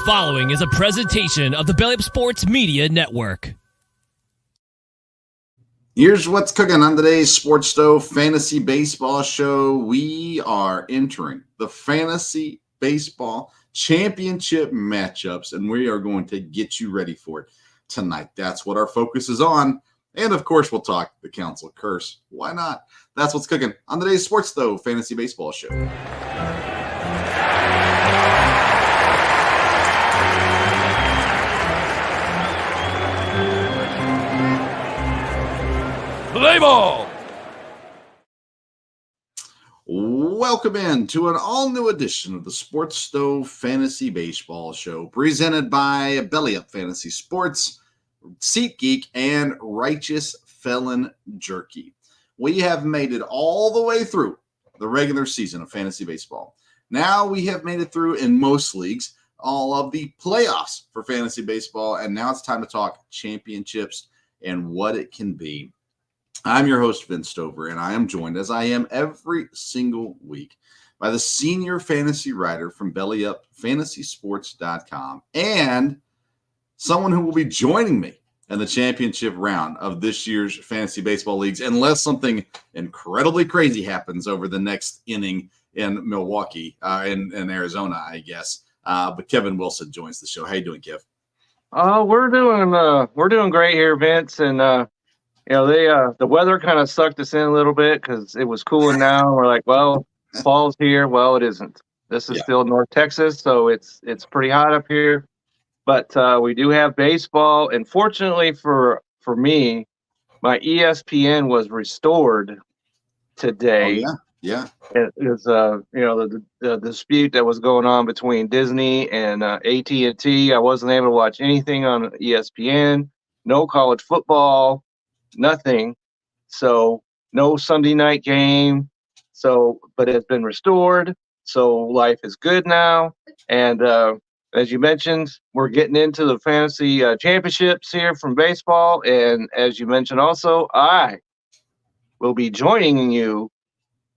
following is a presentation of the Belly Up Sports Media Network. Here's what's cooking on today's Sports Stove Fantasy Baseball Show. We are entering the Fantasy Baseball Championship matchups, and we are going to get you ready for it tonight. That's what our focus is on. And, of course, we'll talk the Council Curse. Why not? That's what's cooking on today's Sports Stove Fantasy Baseball Show. Play ball! Welcome in to an all-new edition of the Sports Stove Fantasy Baseball Show, presented by Belly Up Fantasy Sports, SeatGeek, and Righteous Felon Jerky. We have made it all the way through the regular season of fantasy baseball. Now we have made it through, in most leagues, all of the playoffs for fantasy baseball, and now it's time to talk championships and what it can be. I'm your host, Vince Stover, and I am joined, as I am every single week, by the senior fantasy writer from BellyUpFantasySports.com and someone who will be joining me in the championship round of this year's fantasy baseball leagues, unless something incredibly crazy happens over the next inning in Milwaukee, in Arizona, I guess. But Kevin Wilson joins the show. How you doing, Kev? We're doing great here, Vince, and the weather kind of sucked us in a little bit because it was cooling down. We're like, well, fall's here. Well, it isn't. This is still North Texas, so it's pretty hot up here. But we do have baseball, and fortunately for me, my ESPN was restored today. Oh, yeah. It was the dispute that was going on between Disney and AT&T. I wasn't able to watch anything on ESPN. No college football. Nothing. So no Sunday night game. But it's been restored. So life is good now. And as you mentioned, we're getting into the fantasy championships here from baseball. And as you mentioned also, I will be joining you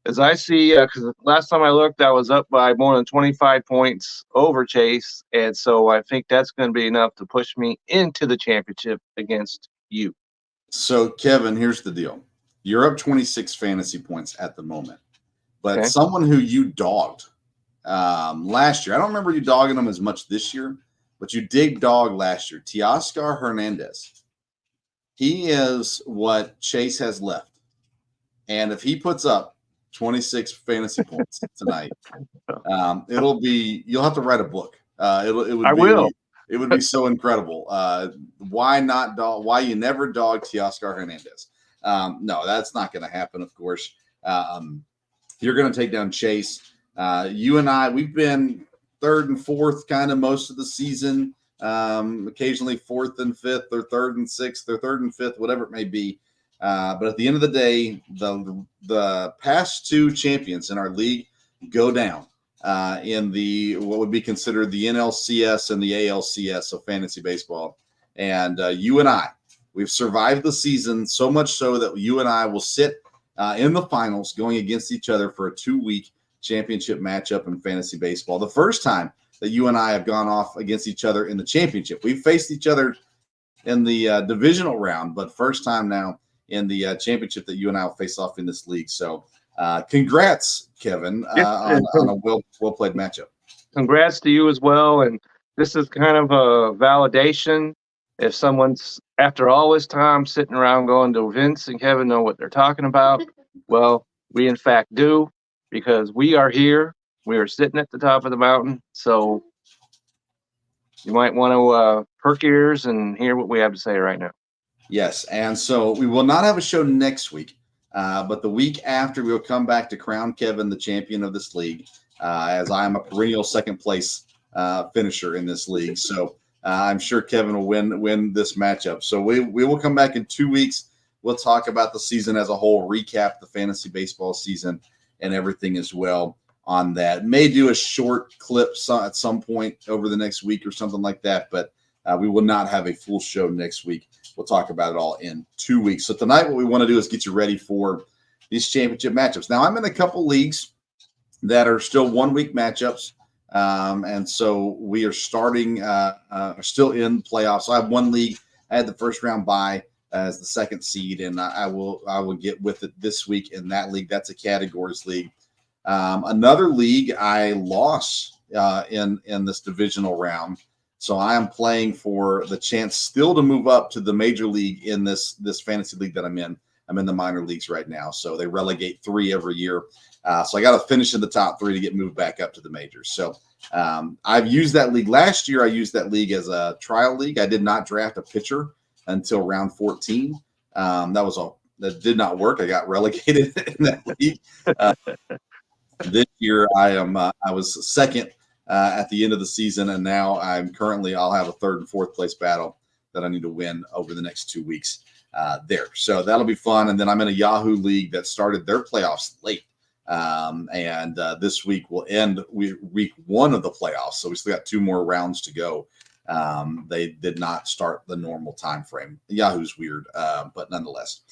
as I see, because last time I looked, I was up by more than 25 points over Chase. And so I think that's going to be enough to push me into the championship against you. So, Kevin, here's the deal. You're up 26 fantasy points at the moment. But someone who you dogged last year, I don't remember you dogging them as much this year, but you did dog last year, Teoscar Hernandez. He is what Chase has left. And if he puts up 26 fantasy points tonight, you'll have to write a book. It would be so incredible. Why you never dog Teoscar Hernandez? No, that's not going to happen, of course. You're going to take down Chase. You and I, we've been third and fourth kind of most of the season, occasionally fourth and fifth or third and sixth or third and fifth, whatever it may be. But at the end of the day, the past two champions in our league go down in what would be considered the NLCS and the ALCS of fantasy baseball. And you and I, we've survived the season so much so that you and I will sit in the finals going against each other for a 2-week championship matchup in fantasy baseball. The first time that you and I have gone off against each other in the championship. We've faced each other in the divisional round, but first time now in the championship that you and I will face off in this league. So congrats, Kevin, on a well-played matchup. Congrats to you as well. And this is kind of a validation. If someone's, after all this time, sitting around going, do Vince and Kevin know what they're talking about? Well, we in fact do, because we are here. We are sitting at the top of the mountain. So you might want to perk your ears and hear what we have to say right now. Yes, and so we will not have a show next week, but the week after we will come back to crown Kevin the champion of this league, as I am a perennial second place finisher in this league. So I'm sure Kevin will win this matchup. So we will come back in 2 weeks. We'll talk about the season as a whole, recap the fantasy baseball season and everything as well on that. May do a short clip at some point over the next week or something like that, but we will not have a full show next week. We'll talk about it all in 2 weeks. So tonight what we want to do is get you ready for these championship matchups. Now, I'm in a couple leagues that are still 1 week matchups. And so we are starting, still in playoffs. So I have one league. I had the first round bye as the second seed, and I will get with it this week in that league. That's a categories league. Another league I lost in this divisional round. So I am playing for the chance still to move up to the major league in this fantasy league that I'm in. I'm in the minor leagues right now. So they relegate 3 every year. So I got to finish in the top 3 to get moved back up to the majors. So I've used that league. Last year, I used that league as a trial league. I did not draft a pitcher until round 14. That did not work. I got relegated in that league. This year, I was second at the end of the season, and now I'll have a 3rd and 4th place battle that I need to win over the next 2 weeks there. So that'll be fun. And then I'm in a Yahoo league that started their playoffs late. And this week will end week 1 of the playoffs. So we still got 2 more rounds to go. They did not start the normal time frame. Yahoo's weird, but nonetheless.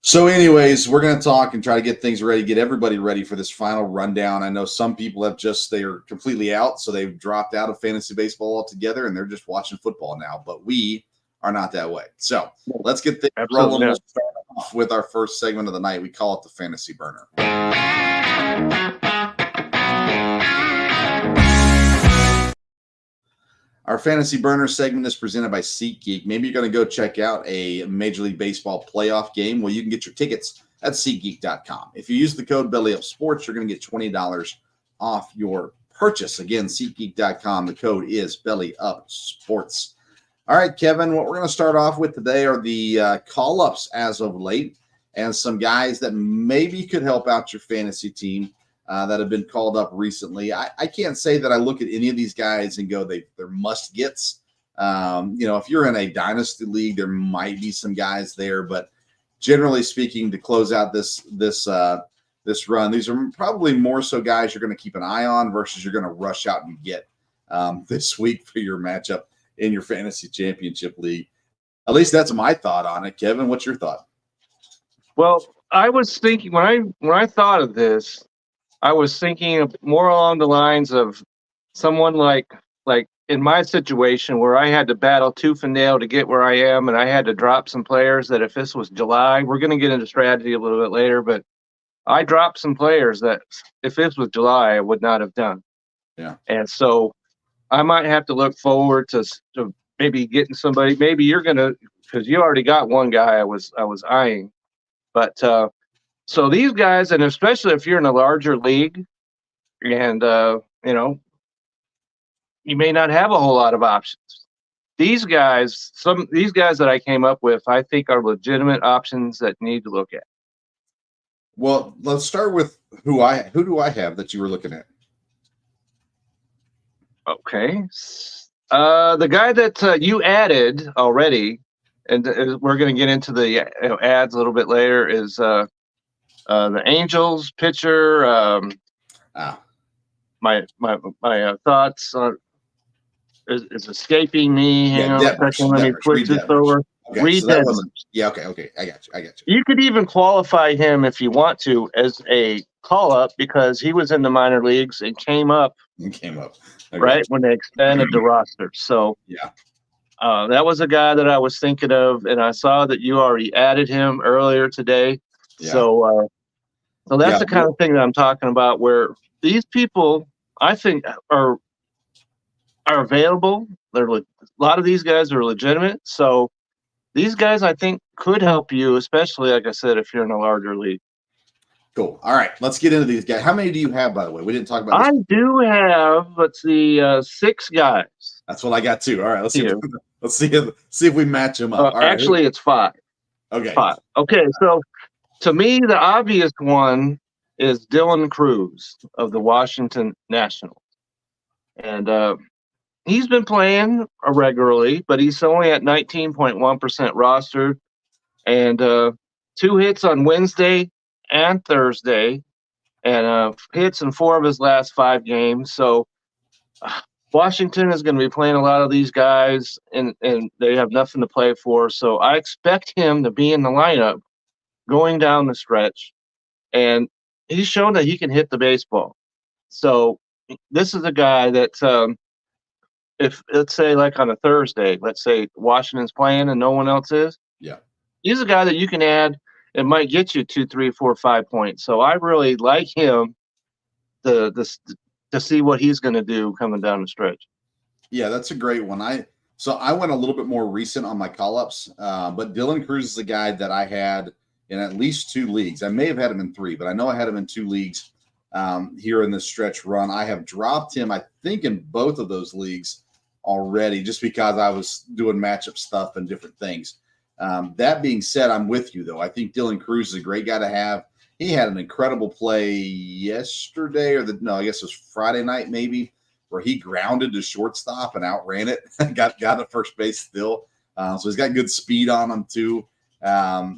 So anyways, we're going to talk and try to get things ready, get everybody ready for this final rundown. I know some people they are completely out. So they've dropped out of fantasy baseball altogether and they're just watching football now, but we are not that way. So let's get things rolling. We'll start off with our first segment of the night. We call it the Fantasy Burner. Our Fantasy Burner segment is presented by SeatGeek. Maybe you're going to go check out a Major League Baseball playoff game. Well, you can get your tickets at SeatGeek.com. If you use the code BellyUpSports, you're going to get $20 off your purchase. Again, SeatGeek.com. The code is BellyUpSports. All right, Kevin, what we're going to start off with today are the call-ups as of late and some guys that maybe could help out your fantasy team that have been called up recently. I can't say that I look at any of these guys and go, they're must-gets. If you're in a dynasty league, there might be some guys there, but generally speaking, to close out this run, these are probably more so guys you're going to keep an eye on versus you're going to rush out and get this week for your matchup in your fantasy championship league. At least that's my thought on it. Kevin, what's your thought? Well, I was thinking when I thought of this, I was thinking more along the lines of someone like in my situation where I had to battle tooth and nail to get where I am, and I had to drop some players that if this was July, we're going to get into strategy a little bit later, but I dropped some players that if this was July, I would not have done. Yeah. And so I might have to look forward to maybe getting somebody. Maybe you're going to, because you already got one guy I was eyeing. But so these guys, and especially if you're in a larger league and, you may not have a whole lot of options. These guys that I came up with, I think are legitimate options that you need to look at. Well, let's start with who do I have that you were looking at? Okay. The guy that you added already, and we're going to get into the ads a little bit later, is the Angels pitcher. My thoughts is escaping me. Hang on a second. Let me switch this over. Okay, Reed Detmers. Yeah, okay. I got you. You could even qualify him if you want to as a call-up because he was in the minor leagues and came up. Okay. Right when they expanded the roster. So yeah, that was a guy that I was thinking of, and I saw that you already added him earlier today. Yeah. So that's the kind of thing that I'm talking about, where these people I think are available. A lot of these guys are legitimate. So these guys I think could help you, especially like I said, if you're in a larger league. Cool. All right, let's get into these guys. How many do you have, by the way? We didn't talk about this. I do have, let's see, 6 guys. That's what I got too. All right, let's see if we match them up. Actually, it's 5. Okay. 5. Okay, so to me, the obvious one is Dylan Cruz of the Washington Nationals. And he's been playing regularly, but he's only at 19.1% rostered. And 2 hits on Wednesday and Thursday, and hits in 4 of his last 5 games. So Washington is going to be playing a lot of these guys, and they have nothing to play for. So I expect him to be in the lineup going down the stretch, and he's shown that he can hit the baseball. So this is a guy that if let's say like on a Thursday, let's say Washington's playing and no one else is, Yeah. he's a guy that you can add. It might get you 2, 3, 4, 5 points. So I really like him to see what he's going to do coming down the stretch. Yeah, that's a great one. I went a little bit more recent on my call-ups, but Dylan Cruz is a guy that I had in at least 2 leagues. I may have had him in 3, but I know I had him in 2 leagues here in this stretch run. I have dropped him, I think, in both of those leagues already, just because I was doing matchup stuff and different things. That being said, I'm with you, though. I think Dylan Cruz is a great guy to have. He had an incredible play yesterday, I guess it was Friday night maybe, where he grounded to shortstop and outran it, got to first base still. So he's got good speed on him too.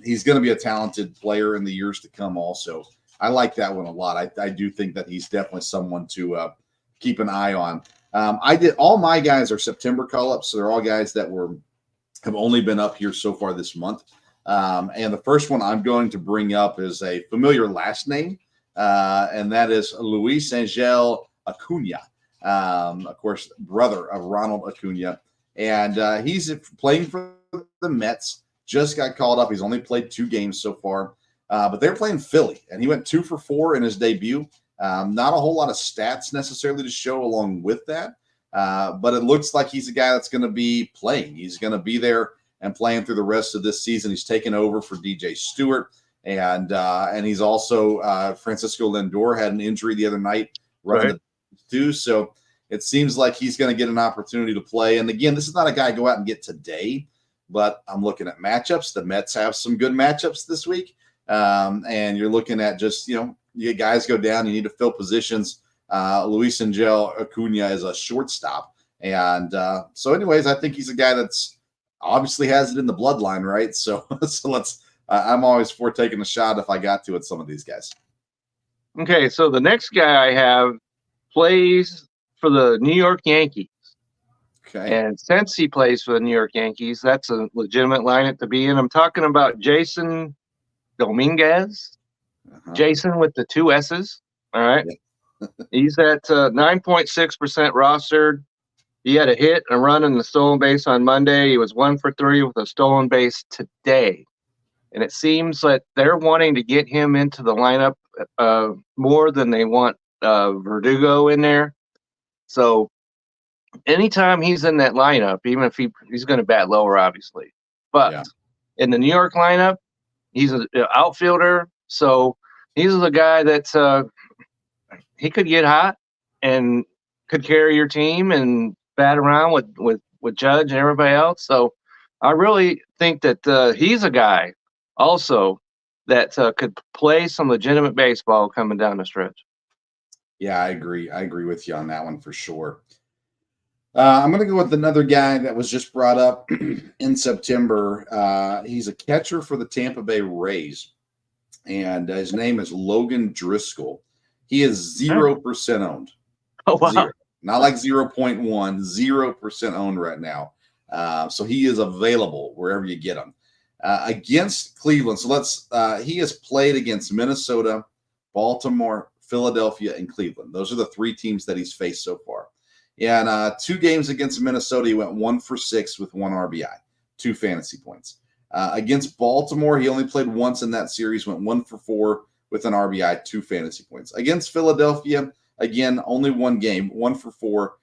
He's going to be a talented player in the years to come also. I like that one a lot. I do think that he's definitely someone to keep an eye on. All my guys are September call-ups, so they're all guys that have only been up here so far this month. And the first one I'm going to bring up is a familiar last name, and that is Luis Angel Acuna. Of course, brother of Ronald Acuna. And he's playing for the Mets, just got called up. He's only played 2 games so far, but they're playing Philly, and he went 2 for 4 in his debut. Not a whole lot of stats necessarily to show along with that, but it looks like he's a guy that's going to be playing. He's going to be there and playing through the rest of this season. He's taken over for DJ Stewart, and he's also Francisco Lindor had an injury the other night running the too. So it seems like he's going to get an opportunity to play. And again, this is not a guy go out and get today, but I'm looking at matchups. The Mets have some good matchups this week. And you're looking at just, you guys go down, you need to fill positions. Luis Angel Acuna is a shortstop. And so anyways, I think he's a guy that's obviously has it in the bloodline, right? So I'm always for taking a shot if I got to at some of these guys. Okay, so the next guy I have plays for the New York Yankees. Okay. And since he plays for the New York Yankees, that's a legitimate lineup to be in. I'm talking about Jason Dominguez. Jason with the 2 S's. All right. Yeah. He's at 9.6% rostered. He had a hit, a run, and a stolen base on Monday. He was 1 for 3 with a stolen base today. And it seems that they're wanting to get him into the lineup more than they want Verdugo in there. So anytime he's in that lineup, even if he's going to bat lower, obviously. But in the New York lineup, he's an outfielder. So he's the guy that he could get hot and could carry your team and bat around with Judge and everybody else. So I really think that he's a guy also that could play some legitimate baseball coming down the stretch. Yeah, I agree. I agree with you on that one for sure. I'm going to go with another guy that was just brought up in September. He's a catcher for the Tampa Bay Rays, and his name is Logan Driscoll. He is 0% owned. Oh, wow. 0. Not like 0.1, 0% owned right now. So he is available wherever you get him. Against Cleveland. So he has played against Minnesota, Baltimore, Philadelphia, and Cleveland. Those are the 3 teams that he's faced so far. And 2 games against Minnesota, he went 1 for 6 with 1 RBI, 2 fantasy points. Against Baltimore, he only played once in that series, went 1 for 4 with an RBI, 2 fantasy points. Against Philadelphia, again, only 1 game, 1 for 4,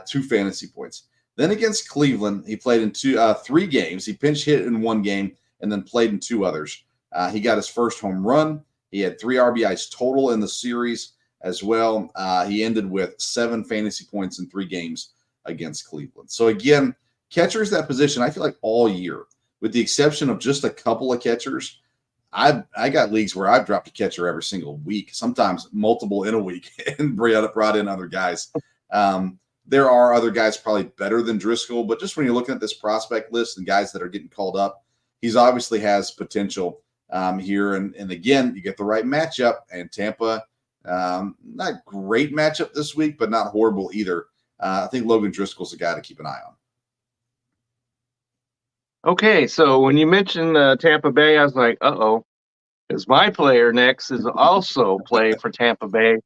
2 fantasy points. Then against Cleveland, he played in 3 games. He pinch hit in 1 game and then played in 2 others. He got his first home run. He had 3 RBIs total in the series as well. He ended with 7 fantasy points in 3 games against Cleveland. So again, catchers that position, I feel like all year, with the exception of just a couple of catchers, I got leagues where I've dropped a catcher every single week, sometimes multiple in a week, and brought in other guys. There are other guys probably better than Driscoll, but just when you're looking at this prospect list and guys that are getting called up, he's obviously has potential here. And again, you get the right matchup, and Tampa, not great matchup this week, but not horrible either. I think Logan Driscoll's a guy to keep an eye on. Okay, so when you mentioned Tampa Bay, I was like, uh-oh, because my player next is also play for Tampa Bay.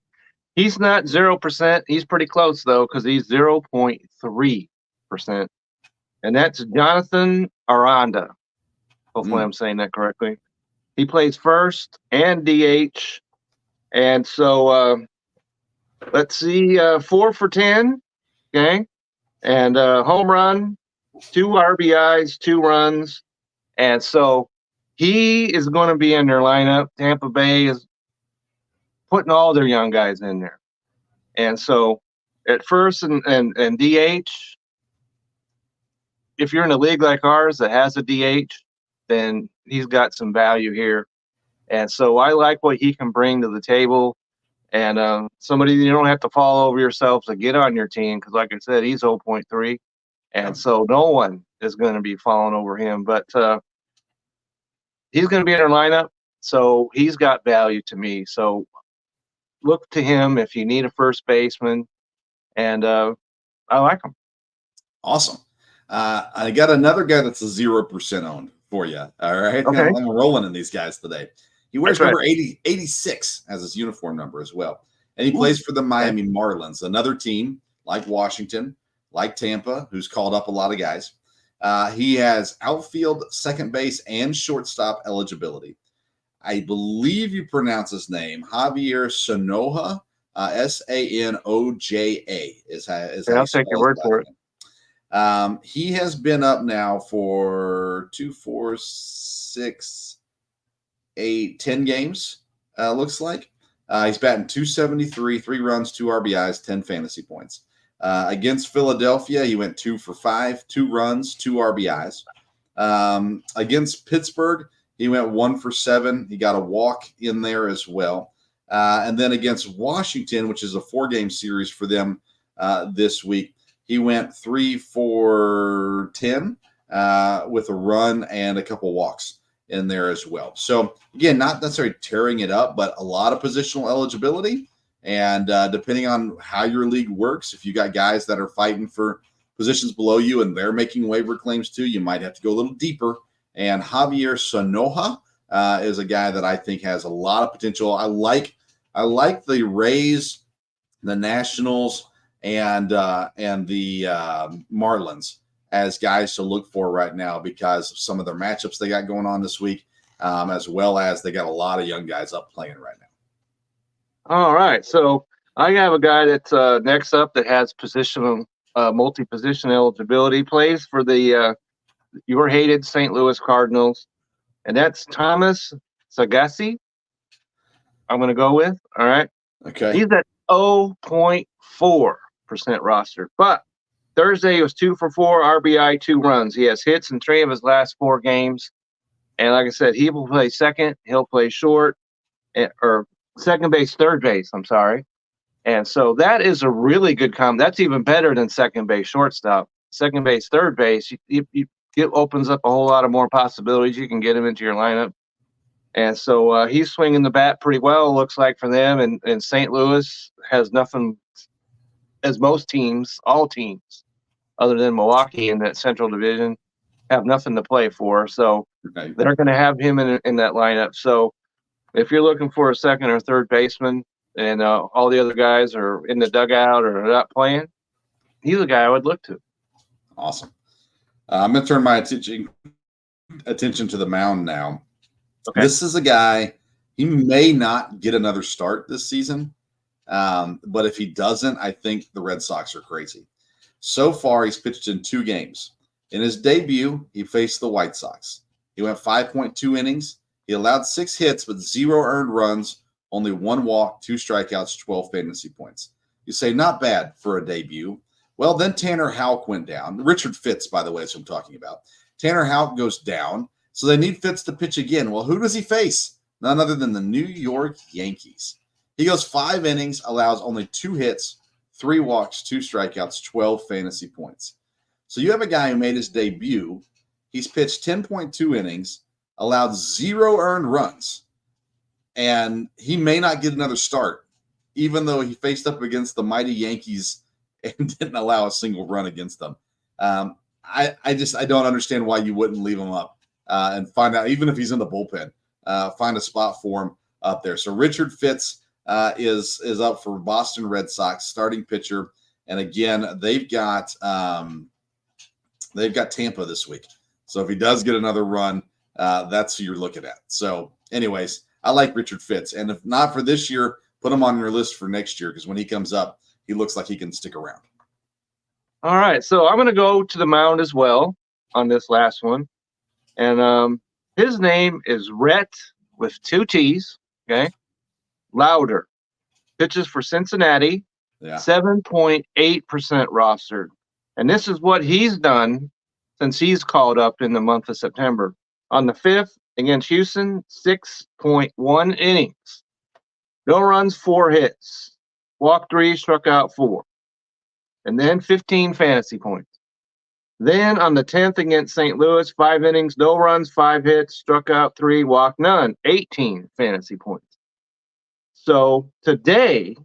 He's not 0%. He's pretty close, though, because he's 0.3%. And that's Jonathan Aranda. Hopefully I'm saying that correctly. He plays first and DH. And so let's see, 4 for 10. Okay. And home run, 2 RBIs, 2 runs. And so he is going to be in their lineup. Tampa Bay is putting all their young guys in there. And so at first and DH, if you're in a league like ours that has a DH, then he's got some value here. And so I like what he can bring to the table. And somebody you don't have to fall over yourself to get on your team because, like I said, he's 0.3. And so no one is going to be falling over him. But he's going to be in our lineup, so he's got value to me. So look to him if you need a first baseman, and I like him. Awesome. I got another guy that's a 0% owned for you. All right. Okay. I'm rolling in these guys today. He wears number 86 as his uniform number as well. And he plays for the Miami Marlins, another team like Washington, like Tampa, who's called up a lot of guys. He has outfield, second base, and shortstop eligibility. I believe you pronounce his name, Javier Sanoja, Sanoja is how I'll take your word for it. He has been up now for 2, 4, 6, 8, 10 games, looks like. He's batting .273, 3 runs, 2 RBIs, 10 fantasy points. Against Philadelphia, he went 2 for 5, 2 runs, 2 RBIs. Against Pittsburgh, he went 1 for 7. He got a walk in there as well. And then against Washington, which is a 4-game series for them this week, he went 3 for 10 with a run and a couple walks in there as well. So, again, not necessarily tearing it up, but a lot of positional eligibility. And depending on how your league works, if you got guys that are fighting for positions below you and they're making waiver claims too, you might have to go a little deeper. And Javier Sanoja is a guy that I think has a lot of potential. I like the Rays, the Nationals, and the Marlins as guys to look for right now because of some of their matchups they got going on this week, as well as they got a lot of young guys up playing right now. All right, so I have a guy that's next up that has multi-position eligibility, plays for the your hated St. Louis Cardinals, and that's Thomas Sagassi. I'm going to go with. All right. Okay. He's at 0.4% rostered, but Thursday he was 2 for 4, RBI, 2 runs. He has hits in 3 of his last 4 games, and like I said, he will play second. He'll play short, or second base, third base. I'm sorry. And so that is a really good That's even better than second base, shortstop. Second base, third base. It opens up a whole lot of more possibilities. You can get him into your lineup. And so he's swinging the bat pretty well, looks like, for them. And St. Louis has nothing, as most teams, all teams, other than Milwaukee in that Central Division, have nothing to play for. So they're going to have him in that lineup. So if you're looking for a second or third baseman and all the other guys are in the dugout or not playing, he's a guy I would look to. Awesome. I'm going to turn my attention to the mound now. Okay. This is a guy, he may not get another start this season, but if he doesn't, I think the Red Sox are crazy. So far, he's pitched in 2 games. In his debut, he faced the White Sox. He went 5.2 innings. He allowed 6 hits, but 0 earned runs, only 1 walk, 2 strikeouts, 12 fantasy points. You say, not bad for a debut. Well, then Tanner Houck went down. Richard Fitz, by the way, is who I'm talking about. Tanner Houck goes down, so they need Fitz to pitch again. Well, who does he face? None other than the New York Yankees. He goes 5 innings, allows only 2 hits, 3 walks, 2 strikeouts, 12 fantasy points. So you have a guy who made his debut. He's pitched 10.2 innings, allowed 0 earned runs, and he may not get another start, even though he faced up against the mighty Yankees and didn't allow a single run against them. I don't understand why you wouldn't leave him up and find out, even if he's in the bullpen, find a spot for him up there. So Richard Fitz, is up for Boston Red Sox, starting pitcher. And again, they've got Tampa this week. So if he does get another run, that's who you're looking at. So anyways, I like Richard Fitts. And if not for this year, put him on your list for next year, because when he comes up, he looks like he can stick around. All right. So I'm going to go to the mound as well on this last one. And his name is Rhett with 2 T's. Okay. Louder. Pitches for Cincinnati. Yeah. 7.8% rostered. And this is what he's done since he's called up in the month of September. On the 5th against Houston, 6.1 innings. No runs, 4 hits. Walked 3, struck out 4. And then 15 fantasy points. Then on the 10th against St. Louis, 5 innings, no runs, 5 hits, struck out 3, walked none, 18 fantasy points. So today,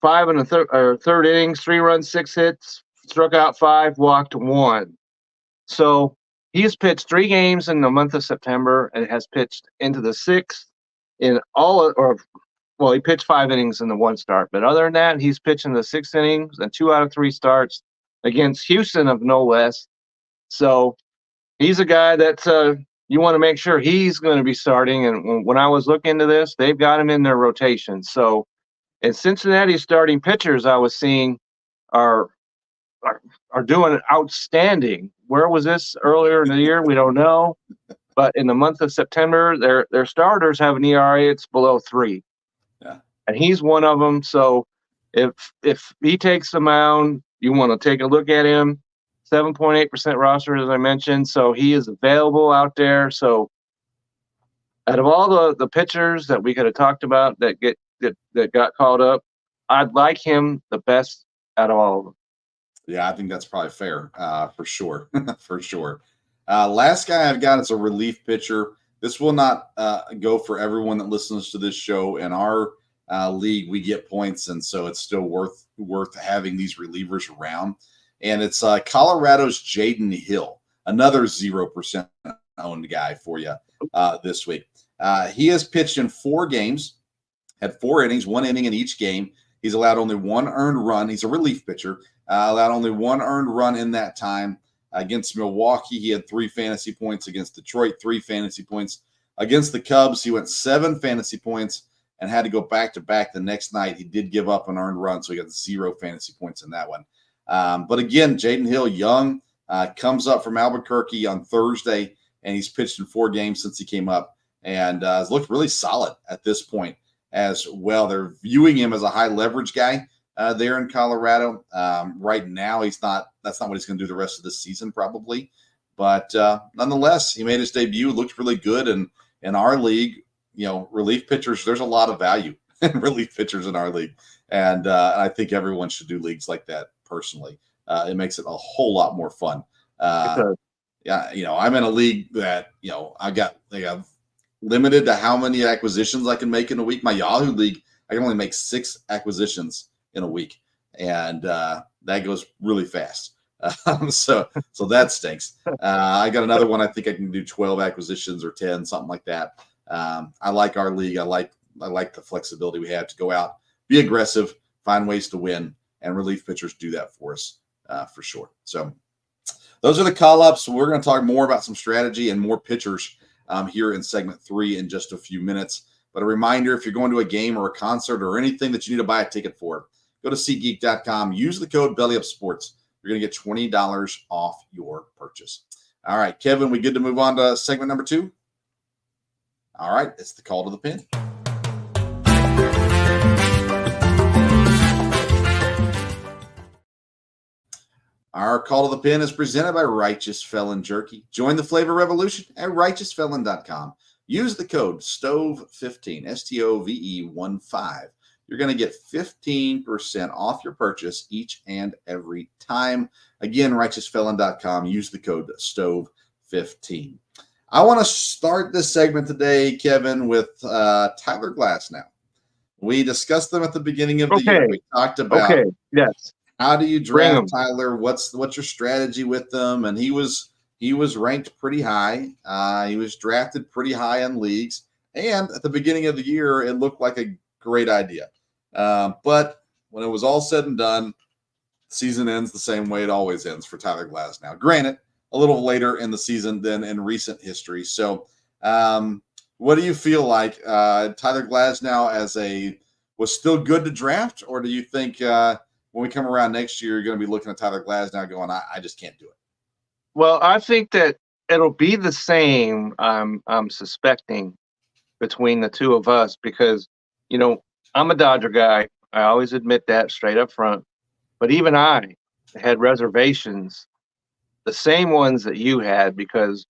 5 and a third innings, 3 runs, 6 hits, struck out 5, walked 1. So he has pitched 3 games in the month of September and has pitched into the 6th in he pitched 5 innings in the 1 start. But other than that, he's pitched in the 6 innings and 2 out of 3 starts against Houston of no less. So he's a guy that you want to make sure he's going to be starting. And when I was looking into this, they've got him in their rotation. So, and Cincinnati's starting pitchers I was seeing are doing outstanding. Where was this earlier in the year? We don't know. But in the month of September, their starters have an ERA it's below 3. Yeah. And he's one of them. So if he takes the mound, you want to take a look at him. 7.8% roster, as I mentioned. So he is available out there. So out of all the pitchers that we could have talked about that got called up, I'd like him the best out of all of them. Yeah, I think that's probably fair, for sure. For sure. Last guy I've got is a relief pitcher. This will not go for everyone that listens to this show. In our league, we get points, and so it's still worth having these relievers around. And it's Colorado's Jaden Hill, another 0% owned guy for you this week. He has pitched in 4 games, had 4 innings, 1 inning in each game. He's allowed only 1 earned run. He's a relief pitcher. Allowed only 1 earned run in that time. Against Milwaukee, he had 3 fantasy points. Against Detroit, 3 fantasy points. Against the Cubs, he went 7 fantasy points and had to go back-to-back the next night. He did give up an earned run, so he got 0 fantasy points in that one. But again, Jaden Hill, young, comes up from Albuquerque on Thursday, and he's pitched in 4 games since he came up, and has looked really solid at this point as well. They're viewing him as a high-leverage guy there in Colorado. Right now, that's not what he's going to do the rest of the season probably. But nonetheless, he made his debut, looked really good. And in our league, relief pitchers, there's a lot of value in relief pitchers in our league. And I think everyone should do leagues like that personally. It makes it a whole lot more fun. Yeah, I'm in a league that, I got limited to how many acquisitions I can make in a week. My Yahoo league, I can only make 6 acquisitions in a week, and that goes really fast. So that stinks. I got another one. I think I can do 12 acquisitions or 10, something like that. I like our league. I like the flexibility we have to go out, be aggressive, find ways to win, and relief pitchers do that for us for sure. So those are the call-ups. We're going to talk more about some strategy and more pitchers here in segment 3 in just a few minutes. But a reminder, if you're going to a game or a concert or anything that you need to buy a ticket for, go to SeatGeek.com. Use the code BellyUpSports. You're going to get $20 off your purchase. All right, Kevin, we good to move on to segment number 2? All right, it's the call to the pin. Our call to the pin is presented by Righteous Felon Jerky. Join the flavor revolution at RighteousFelon.com. Use the code STOVE15, STOVE15. You're going to get 15% off your purchase each and every time. Again, RighteousFelon.com. Use the code STOVE15. I want to start this segment today, Kevin, with Tyler Glasnow. We discussed them at the beginning of the year. We talked about how do you draft Tyler? What's your strategy with them? And he was ranked pretty high. He was drafted pretty high in leagues. And at the beginning of the year, it looked like a great idea. But when it was all said and done, the season ends the same way it always ends for Tyler Glasnow. Granted, a little later in the season than in recent history. So, what do you feel like Tyler Glasnow was still good to draft, or do you think when we come around next year, you're going to be looking at Tyler Glasnow going, I just can't do it? Well, I think that it'll be the same. I'm suspecting between the two of us because, I'm a Dodger guy. I always admit that straight up front. But even I had reservations, the same ones that you had, because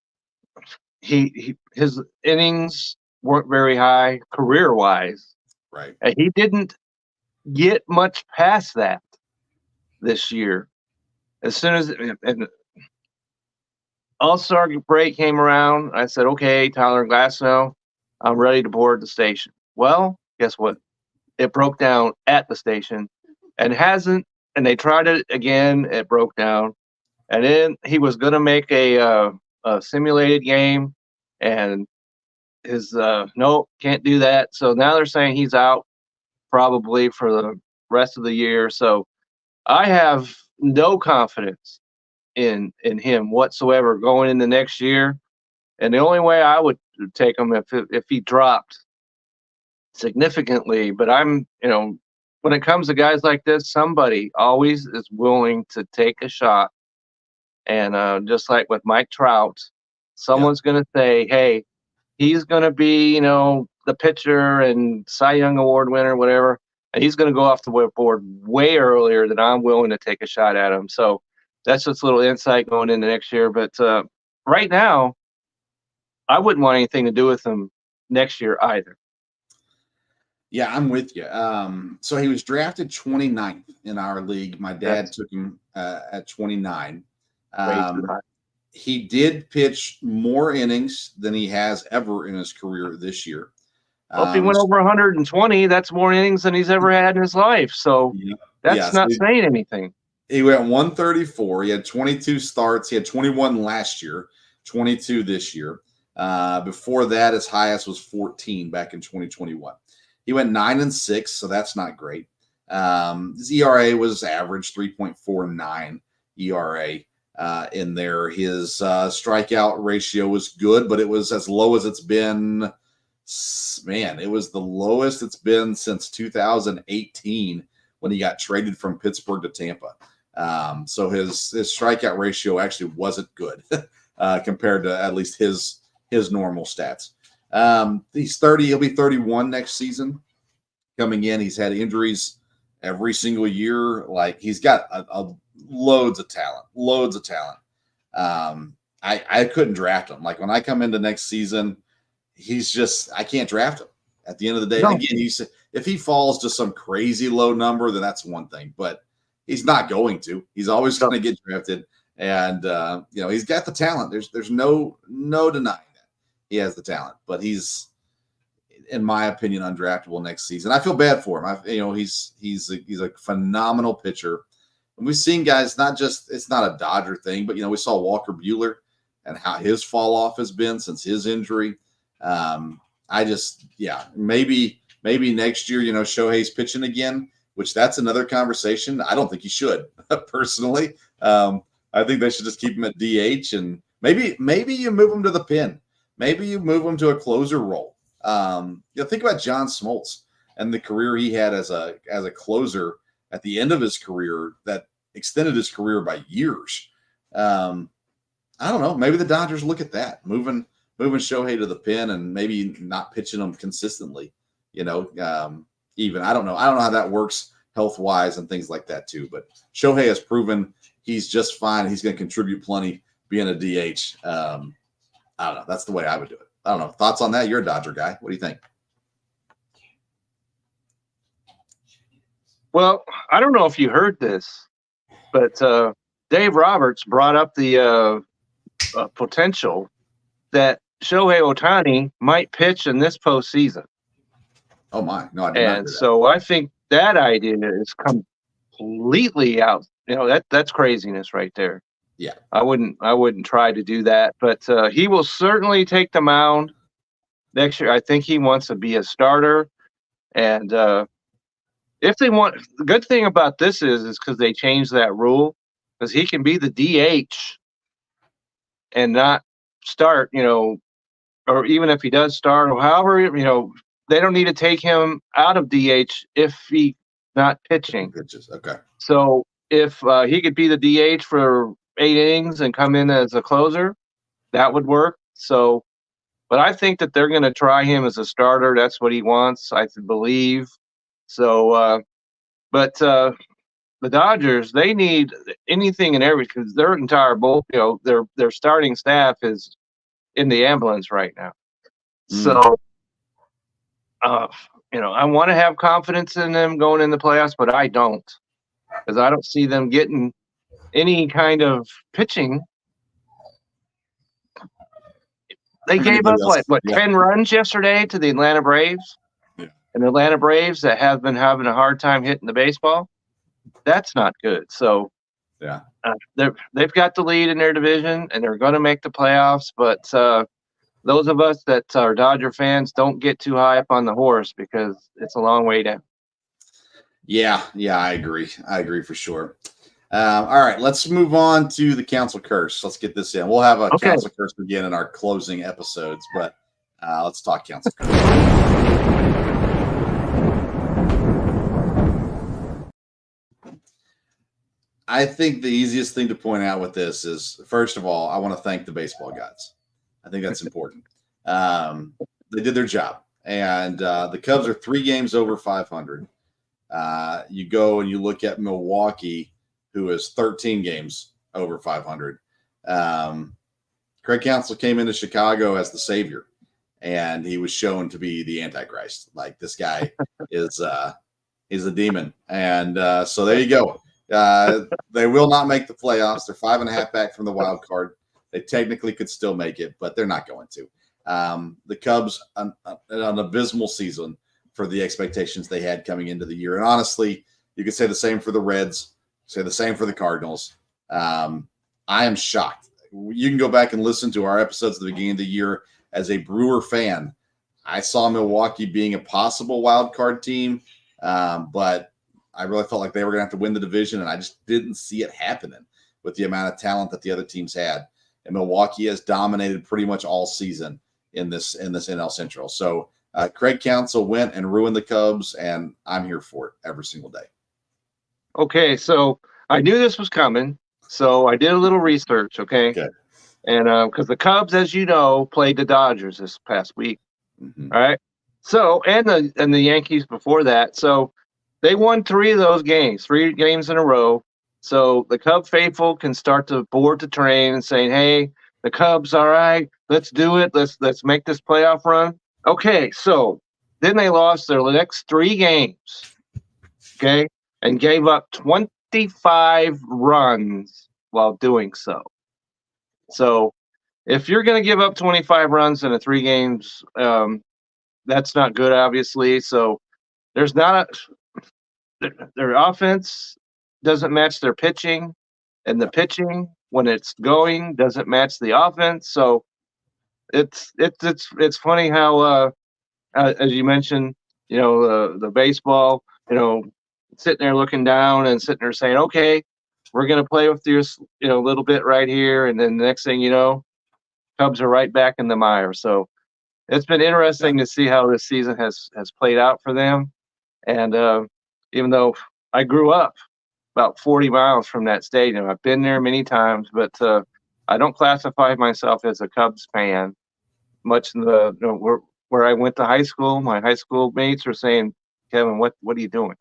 his innings weren't very high career-wise. Right. And he didn't get much past that this year. As soon as All-Star break came around, I said, okay, Tyler Glasnow, I'm ready to board the station. Well, guess what? It broke down at the station and they tried it again. It broke down. And then he was going to make a simulated game, and his nope, can't do that. So now they're saying he's out probably for the rest of the year. So I have no confidence in him whatsoever going into next year. And the only way I would take him if he dropped significantly. But when it comes to guys like this, somebody always is willing to take a shot. And just like with Mike Trout, someone's going to say, hey, he's going to be, the pitcher and Cy Young Award winner, whatever. And he's going to go off the board way earlier than I'm willing to take a shot at him. So that's just a little insight going into next year. But right now, I wouldn't want anything to do with him next year either. Yeah, I'm with you. So he was drafted 29th in our league. My dad took him at 29. He did pitch more innings than he has ever in his career this year. Well, if he went over 120, that's more innings than he's ever had in his life. So that's not saying anything. He went 134. He had 22 starts. He had 21 last year, 22 this year. Before that, his highest was 14 back in 2021. He went 9-6, so that's not great. His ERA was average, 3.49 ERA in there. His strikeout ratio was good, but it was as low as it's been. Man, it was the lowest it's been since 2018 when he got traded from Pittsburgh to Tampa. So his strikeout ratio actually wasn't good compared to at least his normal stats. He's 30. He'll be 31 next season. Coming in, he's had injuries every single year. Like, he's got loads of talent. I couldn't draft him. Like, when I come into next season, I can't draft him. At the end of the day, again, if he falls to some crazy low number, then that's one thing. But he's not going to. He's always going to get drafted, and he's got the talent. There's no denying that he has the talent. But he's, in my opinion, undraftable next season. I feel bad for him. He's a phenomenal pitcher. And we've seen guys, it's not a Dodger thing, but we saw Walker Buehler and how his fall off has been since his injury. Maybe next year, Shohei's pitching again, which that's another conversation. I don't think he should, personally. I think they should just keep him at DH, and maybe you move him to the pen. Maybe you move him to a closer role. Think about John Smoltz and the career he had as a closer at the end of his career that extended his career by years. I don't know. Maybe the Dodgers look at that, moving Shohei to the pen and maybe not pitching him consistently. Even I don't know how that works health wise and things like that too. But Shohei has proven he's just fine. He's going to contribute plenty being a DH. I don't know. That's the way I would do it. I don't know. Thoughts on that? You're a Dodger guy. What do you think? Well, I don't know if you heard this, but Dave Roberts brought up the potential that Shohei Ohtani might pitch in this postseason. Oh my! No, I did not hear that. So I think that idea is completely out. That's craziness right there. Yeah, I wouldn't try to do that, but he will certainly take the mound next year. I think he wants to be a starter, And if they want, the good thing about this is because they changed that rule, because he can be the DH and not start, or even if he does start, or however, they don't need to take him out of DH if he not pitching. Pitches. Okay. So if he could be the DH for 8 innings and come in as a closer, that would work. So, but I think that they're going to try him as a starter. That's what he wants, I believe. So, but the Dodgers, they need anything and everything, because their entire their starting staff is in the ambulance right now. So, I want to have confidence in them going in the playoffs, but I don't, because I don't see them getting any kind of pitching. They gave up 10 runs yesterday to the Atlanta Braves, and the Atlanta Braves that have been having a hard time hitting the baseball. That's not good. So, they've got the lead in their division, and they're going to make the playoffs. But those of us that are Dodger fans, don't get too high up on the horse, because it's a long way down. Yeah, I agree. I agree for sure. All right, let's move on to the Council Curse. Let's get this in. We'll have a Council Curse again in our closing episodes, but let's talk Council Curse. I think the easiest thing to point out with this is, first of all, I want to thank the baseball gods. I think that's important. They did their job, and the Cubs are 3 games over 500. You go and you look at Milwaukee, who is 13 games over 500. Craig Counsell came into Chicago as the savior, and he was shown to be the Antichrist. Like, this guy is he's a demon. And so there you go. They will not make the playoffs. They're 5.5 back from the wild card. They technically could still make it, but they're not going to. The Cubs, an abysmal season for the expectations they had coming into the year. And honestly, you could say the same for the Reds, say the same for the Cardinals. I am shocked. You can go back and listen to our episodes at the beginning of the year. As a Brewer fan, I saw Milwaukee being a possible wild card team, but I really felt like they were going to have to win the division, and I just didn't see it happening with the amount of talent that the other teams had. And Milwaukee has dominated pretty much all season in this NL Central. So Craig Counsell went and ruined the Cubs, and I'm here for it every single day. Okay, so I knew this was coming, so I did a little research. Okay. And because the Cubs, as you know, played the Dodgers this past week. Mm-hmm. All right. So and the Yankees before that. So they won 3 of those games, 3 games in a row. So the Cub faithful can start to board the train and saying, "Hey, the Cubs, all right, let's do it. Let's make this playoff run." Okay, so then they lost their next 3 games, okay, and gave up 25 runs while doing so. So if you're going to give up 25 runs in a 3 games, that's not good, obviously. So there's not their offense doesn't match their pitching, and the pitching, when it's going, doesn't match the offense. So it's funny how as you mentioned, the baseball, sitting there looking down and sitting there saying, "Okay, we're going to play with this, a little bit right here," and then the next thing you know, Cubs are right back in the mire. So it's been interesting to see how this season has played out for them. And even though I grew up about 40 miles from that stadium, I've been there many times, but I don't classify myself as a Cubs fan. Much in where I went to high school, my high school mates were saying, "Kevin, what are you doing?"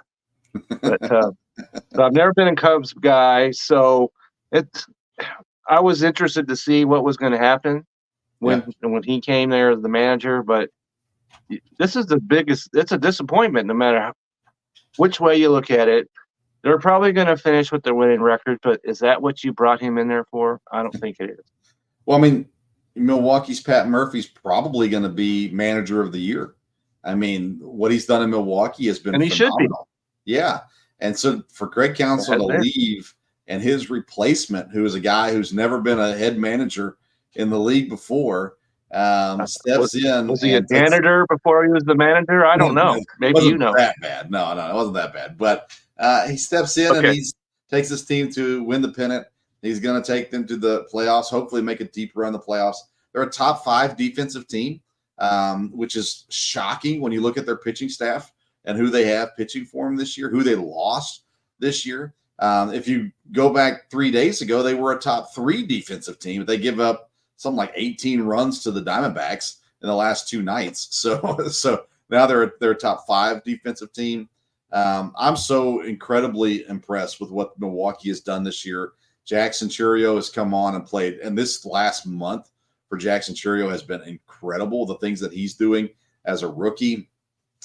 But so I've never been a Cubs guy, so I was interested to see what was going to happen when he came there as the manager. But this is it's a disappointment no matter which way you look at it. They're probably going to finish with their winning record, but is that what you brought him in there for? I don't think it is. Well, I mean, Milwaukee's Pat Murphy's probably going to be manager of the year. I mean, what he's done in Milwaukee has been phenomenal. Should be. Yeah. And so for Craig Counsell to leave and his replacement, who is a guy who's never been a head manager in the league before, steps in. Was he a janitor before he was the manager? I don't know. Maybe you know. That bad. No, it wasn't that bad. But he steps in and he takes his team to win the pennant. He's going to take them to the playoffs, hopefully make a deep run in the playoffs. They're a top 5 defensive team, which is shocking when you look at their pitching staff and who they have pitching for them this year, who they lost this year. If you go back 3 days ago, they were a top 3 defensive team, but they give up something like 18 runs to the Diamondbacks in the last 2 nights. So now they're a top 5 defensive team. I'm so incredibly impressed with what Milwaukee has done this year. Jackson Chourio has come on and played, and this last month for Jackson Chourio has been incredible. The things that he's doing as a rookie.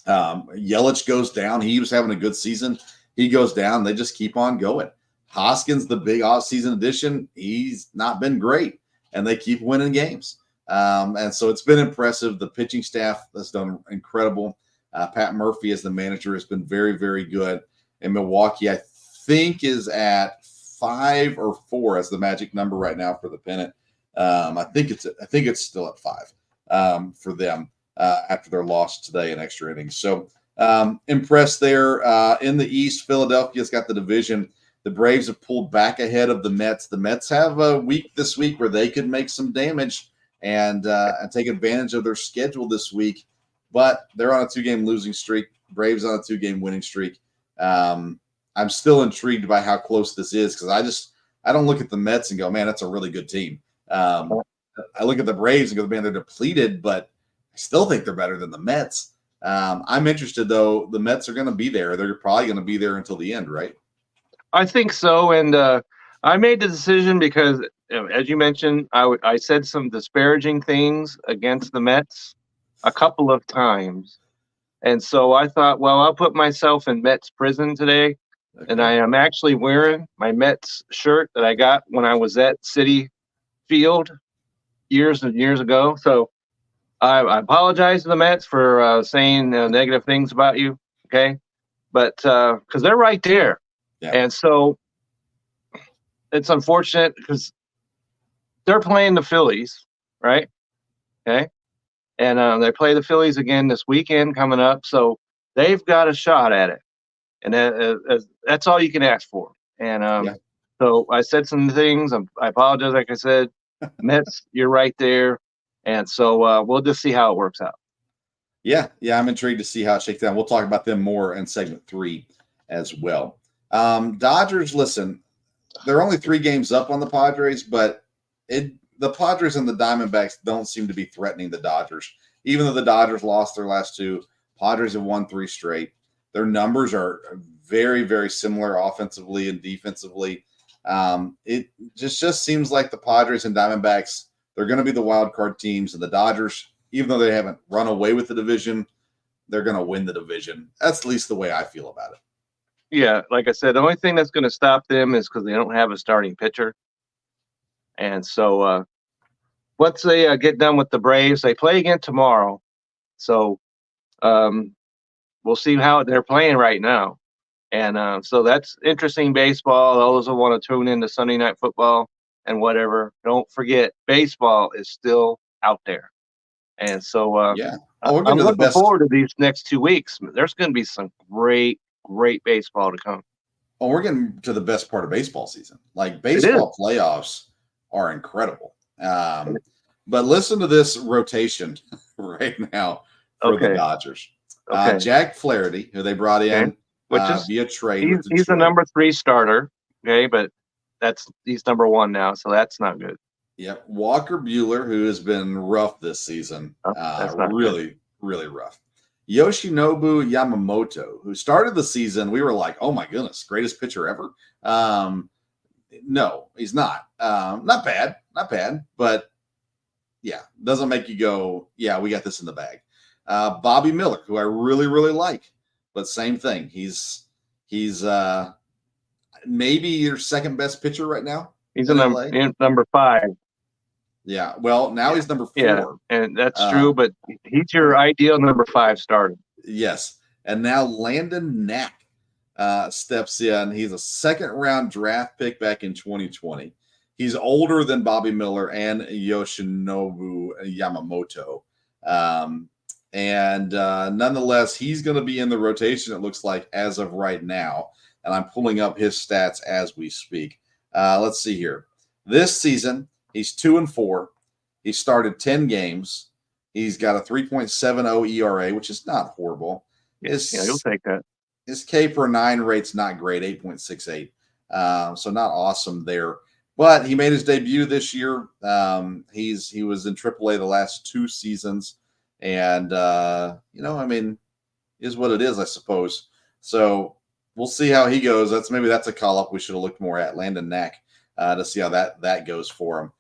Yelich goes down. He was having a good season. He goes down. They just keep on going. Hoskins, the big offseason addition, he's not been great, and they keep winning games. And so it's been impressive. The pitching staff has done incredible. Pat Murphy as the manager has been very, very good. And Milwaukee, I think, is at 5 or 4 as the magic number right now for the pennant. I think it's still at 5 for them after their loss today in extra innings. So impressed there. In the East, Philadelphia's got the division. The Braves have pulled back ahead of the Mets. The Mets have a week this week where they could make some damage and take advantage of their schedule this week. But they're on a 2-game losing streak. Braves on a 2-game winning streak. I'm still intrigued by how close this is because I don't look at the Mets and go, man, that's a really good team. I look at the Braves and go, man, they're depleted, but I still think they're better than the Mets. I'm interested, though. The Mets are going to be there. They're probably going to be there until the end, right? I think so. And I made the decision because, as you mentioned, I said some disparaging things against the Mets a couple of times. And so I thought, well, I'll put myself in Mets prison today. Okay. And I am actually wearing my Mets shirt that I got when I was at Citi Field years and years ago. So I apologize to the Mets for saying negative things about you, okay? But because they're right there. Yeah. And so it's unfortunate because they're playing the Phillies, right? Okay. And they play the Phillies again this weekend coming up. So they've got a shot at it. And that's all you can ask for. And so I said some things. I apologize. Like I said, Mets, you're right there. And so we'll just see how it works out. Yeah, I'm intrigued to see how it shakes down. We'll talk about them more in segment 3 as well. Dodgers, listen, they're only 3 games up on the Padres, but the Padres and the Diamondbacks don't seem to be threatening the Dodgers. Even though the Dodgers lost their last 2, Padres have won 3 straight. Their numbers are very, very similar offensively and defensively. It just seems like the Padres and Diamondbacks, they're going to be the wild card teams, and the Dodgers, even though they haven't run away with the division, they're going to win the division. That's at least the way I feel about it. Yeah, like I said, the only thing that's going to stop them is because they don't have a starting pitcher. And so once they get done with the Braves, they play again tomorrow. So we'll see how they're playing right now. And so that's interesting baseball. Those who want to tune into Sunday Night Football and whatever, don't forget, baseball is still out there. And so I'm looking forward to these next 2 weeks. There's going to be some great baseball to come. Well, we're getting to the best part of baseball season. Like, baseball playoffs are incredible. But listen to this rotation right now for the Dodgers. Jack Flaherty, who they brought in via trade. He's the number 3 starter, okay, but he's number 1 now, so that's not good. Yep. Walker Buehler, who has been rough this season, really rough. Yoshinobu Yamamoto, who started the season, we were like, oh my goodness, greatest pitcher ever. No, he's not. Not bad, but yeah, doesn't make you go, yeah, we got this in the bag. Bobby Miller, who I really, really like, but same thing. He's maybe your second best pitcher right now. He's number 5. Yeah, well, now he's number 4. Yeah, and that's true, but he's your ideal number 5 starter. Yes, and now Landon Knack steps in. He's a second-round draft pick back in 2020. he's older than Bobby Miller and Yoshinobu Yamamoto. And nonetheless, he's going to be in the rotation, it looks like, as of right now. And I'm pulling up his stats as we speak. Let's see here. This season, he's 2-4. He started 10 games. He's got a 3.70 ERA, which is not horrible. Yeah, you'll take that. His K per 9 rate's not great, 8.68. So not awesome there. But he made his debut this year. He was in AAA the last 2 seasons. And, is what it is, I suppose. So we'll see how he goes. Maybe that's a call-up we should have looked more at, Landon Knack, to see how that goes for him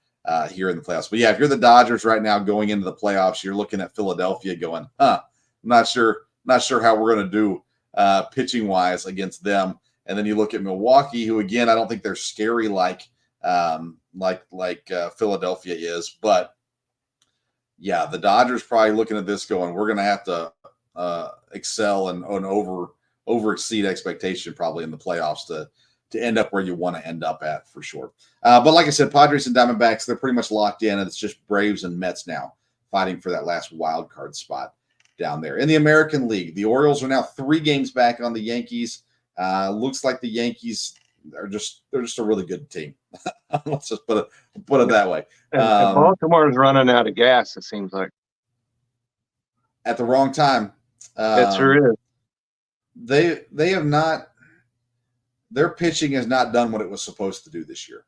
here in the playoffs. But, yeah, if you're the Dodgers right now going into the playoffs, you're looking at Philadelphia going, I'm not sure how we're going to do pitching-wise against them. And then you look at Milwaukee, who, again, I don't think they're scary like Philadelphia is. But, yeah, the Dodgers probably looking at this going, we're going to have to excel and over exceed expectation probably in the playoffs to end up where you want to end up at for sure. But like I said, Padres and Diamondbacks, they're pretty much locked in, and it's just Braves and Mets now fighting for that last wild card spot down there. In the American League, the Orioles are now 3 games back on the Yankees. Looks like the Yankees they're just a really good team. Let's just put it that way. And Baltimore's running out of gas, it seems like. At the wrong time. It sure is. They have not – their pitching has not done what it was supposed to do this year,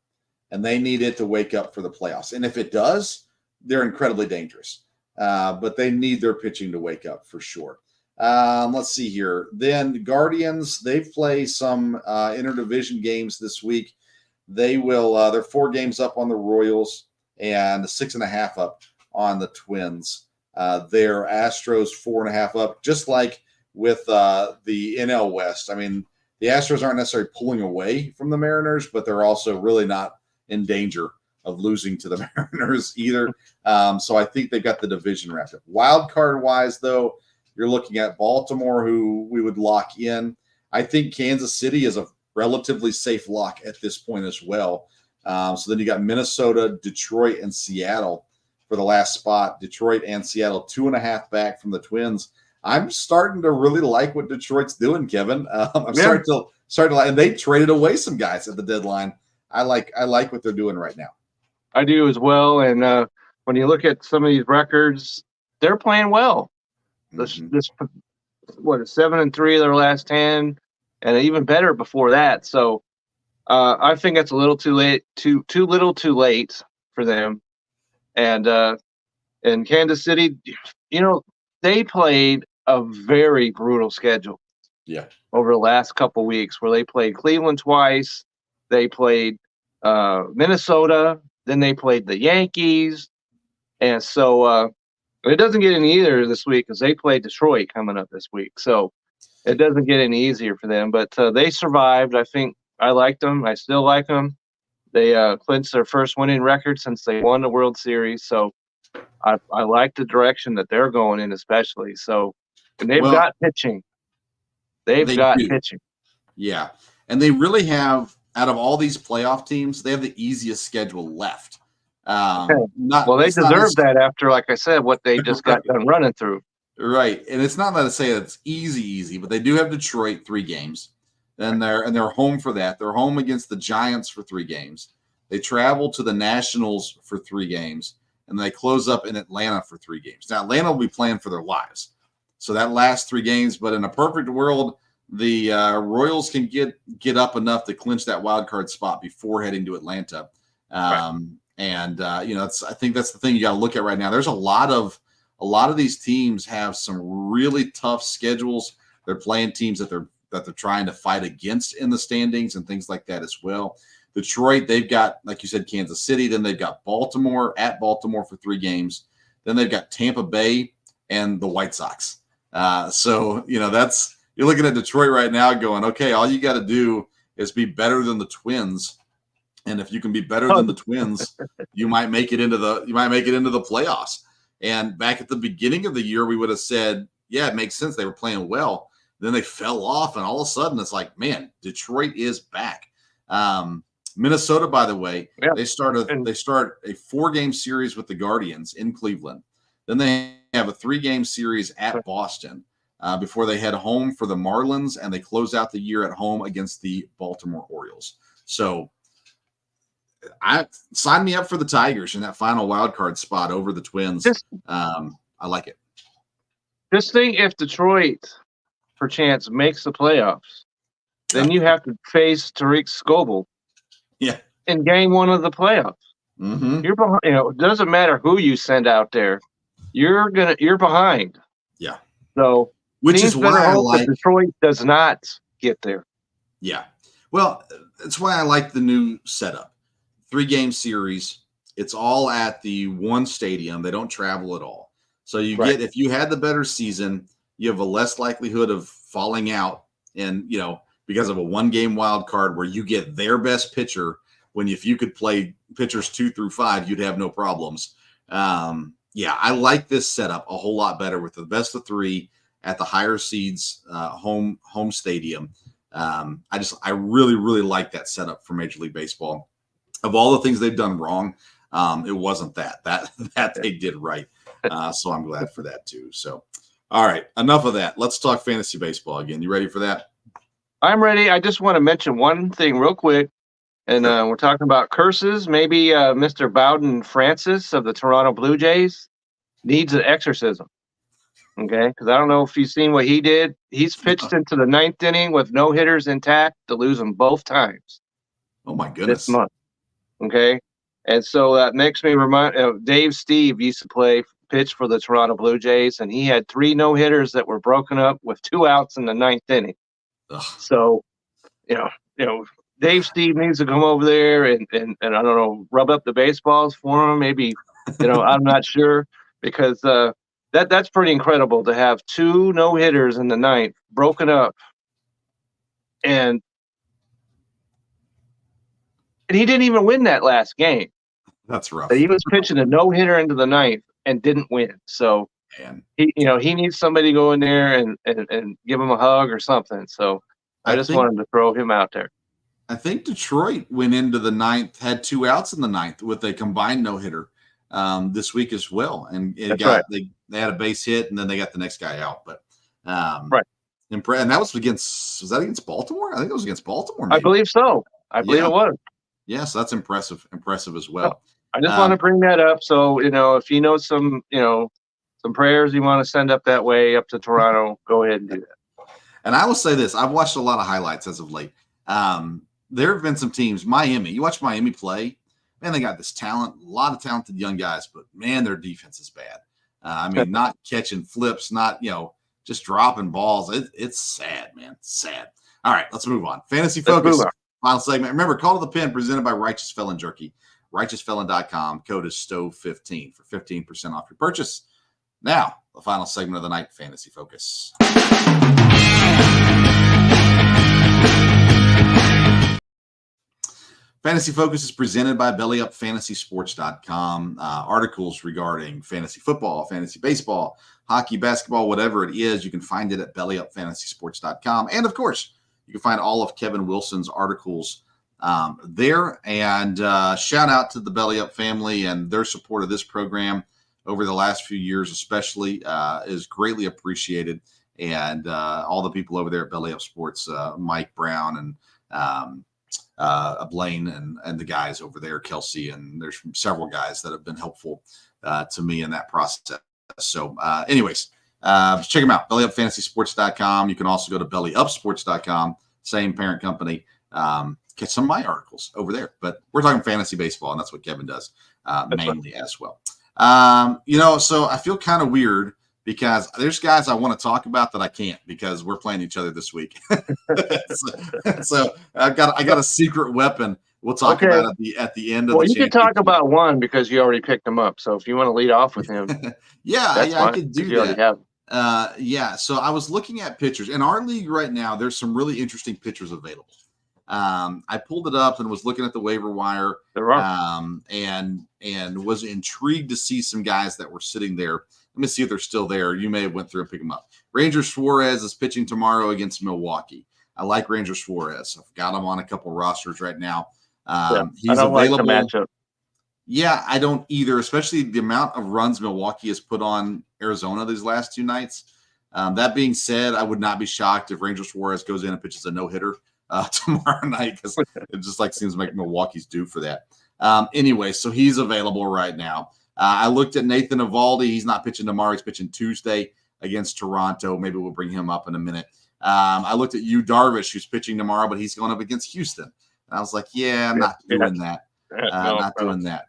and they need it to wake up for the playoffs. And if it does, they're incredibly dangerous. But they need their pitching to wake up for sure. Let's see here. Then Guardians, they play some interdivision games this week. They will they're 4 games up on the Royals and 6.5 up on the Twins. Their Astros 4.5 up, just like with the NL West. I mean, the Astros aren't necessarily pulling away from the Mariners, but they're also really not in danger of losing to the Mariners either. So I think they've got the division wrapped up. Wild card wise, though, you're looking at Baltimore, who we would lock in. I think Kansas City is a relatively safe lock at this point as well. So then you got Minnesota, Detroit, and Seattle for the last spot. Detroit and Seattle 2.5 back from the Twins. I'm starting to really like what Detroit's doing, Kevin. Starting to like, and they traded away some guys at the deadline. I like what they're doing right now. I do as well. And when you look at some of these records, they're playing well. This 7-3 of their last 10, and even better before that. So I think it's a little too late, too little, too late for them. And in Kansas City, they played a very brutal schedule. Yeah. Over the last couple weeks, where they played Cleveland twice, they played Minnesota, then they played the Yankees, and so it doesn't get any easier this week because they play Detroit coming up this week. So it doesn't get any easier for them. But they survived. I think I liked them. I still like them. They clinched their first winning record since they won the World Series. So I like the direction that they're going in, especially. So, and they've got pitching. They've got pitching. Yeah. And they really have, out of all these playoff teams, they have the easiest schedule left. They deserve that after, like I said, what they just got done running through. Right. And it's not that to say it's easy, but they do have Detroit 3 games. And they're home for that. They're home against the Giants for 3 games. They travel to the Nationals for 3 games. And they close up in Atlanta for 3 games. Now, Atlanta will be playing for their lives. So that last 3 games, but in a perfect world, the Royals can get up enough to clinch that wild card spot before heading to Atlanta. Right. And I think that's the thing you got to look at right now. There's a lot of these teams have some really tough schedules. They're playing teams that they're trying to fight against in the standings and things like that as well. Detroit, they've got, like you said, Kansas City. Then they've got Baltimore at Baltimore for 3 games. Then they've got Tampa Bay and the White Sox. So you're looking at Detroit right now going, okay, all you got to do is be better than the Twins. And if you can be better than the Twins, you might make it into the playoffs. And back at the beginning of the year, we would have said, yeah, it makes sense. They were playing well. Then they fell off, and all of a sudden it's like, man, Detroit is back. Minnesota, by the way, Yeah. they start a 4-game series with the Guardians in Cleveland. Then they have a 3-game series at Boston before they head home for the Marlins, and they close out the year at home against the Baltimore Orioles. So I sign me up for the Tigers in that final wild card spot over the Twins. I like it. Just think if Detroit, perchance, makes the playoffs, then you have to face Tariq Skubal. Yeah. In game 1 of the playoffs. Mm-hmm. You're behind. It doesn't matter who you send out there. You're behind. Yeah. So which is why I like Detroit does not get there. Yeah. Well, that's why I like the new setup. 3-game series. It's all at the one stadium. They don't travel at all. So you get, if you had the better season, you have a less likelihood of falling out and, because of a 1-game wild card where you get their best pitcher when if you could play pitchers 2 through 5, you'd have no problems. I like this setup a whole lot better with the best of 3 at the higher seeds home stadium. I really, really like that setup for Major League Baseball. Of all the things they've done wrong, it wasn't that they did right. So I'm glad for that too. So, all right, enough of that. Let's talk fantasy baseball again. You ready for that? I'm ready. I just want to mention one thing real quick. And we're talking about curses. Maybe Mr. Bowden Francis of the Toronto Blue Jays needs an exorcism. Okay? Because I don't know if you've seen what he did. He's pitched into the 9th inning with no hitters intact to lose them both times. Oh, my goodness. This month. Okay? And so that makes me remind Dave Steve used to pitch for the Toronto Blue Jays, and he had 3 no-hitters that were broken up with 2 outs in the 9th inning. Ugh. So, Dave Steve needs to come over there and I don't know, rub up the baseballs for him. Maybe, I'm not sure, because that's pretty incredible to have 2 no-hitters in the 9th broken up. And he didn't even win that last game. That's rough. But he was pitching a no-hitter into the 9th and didn't win. So he needs somebody to go in there and give him a hug or something. So I just wanted to throw him out there. I think Detroit went into the 9th, had 2 outs in the 9th with a combined no-hitter this week as well. And they had a base hit, and then they got the next guy out. But and that was against Baltimore? I think it was against Baltimore. Maybe. I believe so. I believe it was. Yes, that's impressive as well. I just want to bring that up. So, if you know some prayers you want to send up that way up to Toronto, go ahead and do that. And I will say this. I've watched a lot of highlights as of late. There have been some teams, Miami. You watch Miami play, man, they got this talent, a lot of talented young guys, but, man, their defense is bad. Not catching flips, not, just dropping balls. It's sad, man. It's sad. All right, let's move on. Fantasy Focus, final segment. Remember, Call to the Pen presented by Righteous Felon Jerky. RighteousFelon.com. Code is STOVE15 for 15% off your purchase. Now, the final segment of the night, Fantasy Focus. Fantasy Focus is presented by BellyUpFantasySports.com. Articles regarding fantasy football, fantasy baseball, hockey, basketball, whatever it is, you can find it at BellyUpFantasySports.com. And, of course, you can find all of Kevin Wilson's articles there. And shout out to the Belly Up family and their support of this program over the last few years, especially, is greatly appreciated. And all the people over there at Belly Up Sports, Mike Brown and Blaine and the guys over there, Kelsey, and there's several guys that have been helpful to me in that process. So anyways, check them out, bellyupfantasysports.com. You can also go to bellyupsports.com, same parent company. Catch some of my articles over there, but we're talking fantasy baseball, and that's what Kevin does mainly as well. So I feel kind of weird because there's guys I want to talk about that I can't because we're playing each other this week. so I got a secret weapon. We'll talk about it at the end of the Well, you can talk about one because you already picked him up. So if you want to lead off with him, I could do that. So I was looking at pitchers in our league right now. There's some really interesting pitchers available. I pulled it up and was looking at the waiver wire, and was intrigued to see some guys that were sitting there. Let me see if they're still there. You may have went through and picked them up. Ranger Suarez is pitching tomorrow against Milwaukee. I like Ranger Suarez. I've got him on a couple rosters right now. He's I don't available. like the matchup. Yeah, I don't either, especially the amount of runs Milwaukee has put on Arizona these last 2 nights. That being said, I would not be shocked if Ranger Suarez goes in and pitches a no-hitter tomorrow night, because it just seems like Milwaukee's due for that. Anyway, so he's available right now. I looked at Nathan Eovaldi. He's not pitching tomorrow. He's pitching Tuesday against Toronto. Maybe we'll bring him up in a minute. I looked at Yu Darvish, who's pitching tomorrow, but he's going up against Houston. And I was like, I'm not doing that. Doing that.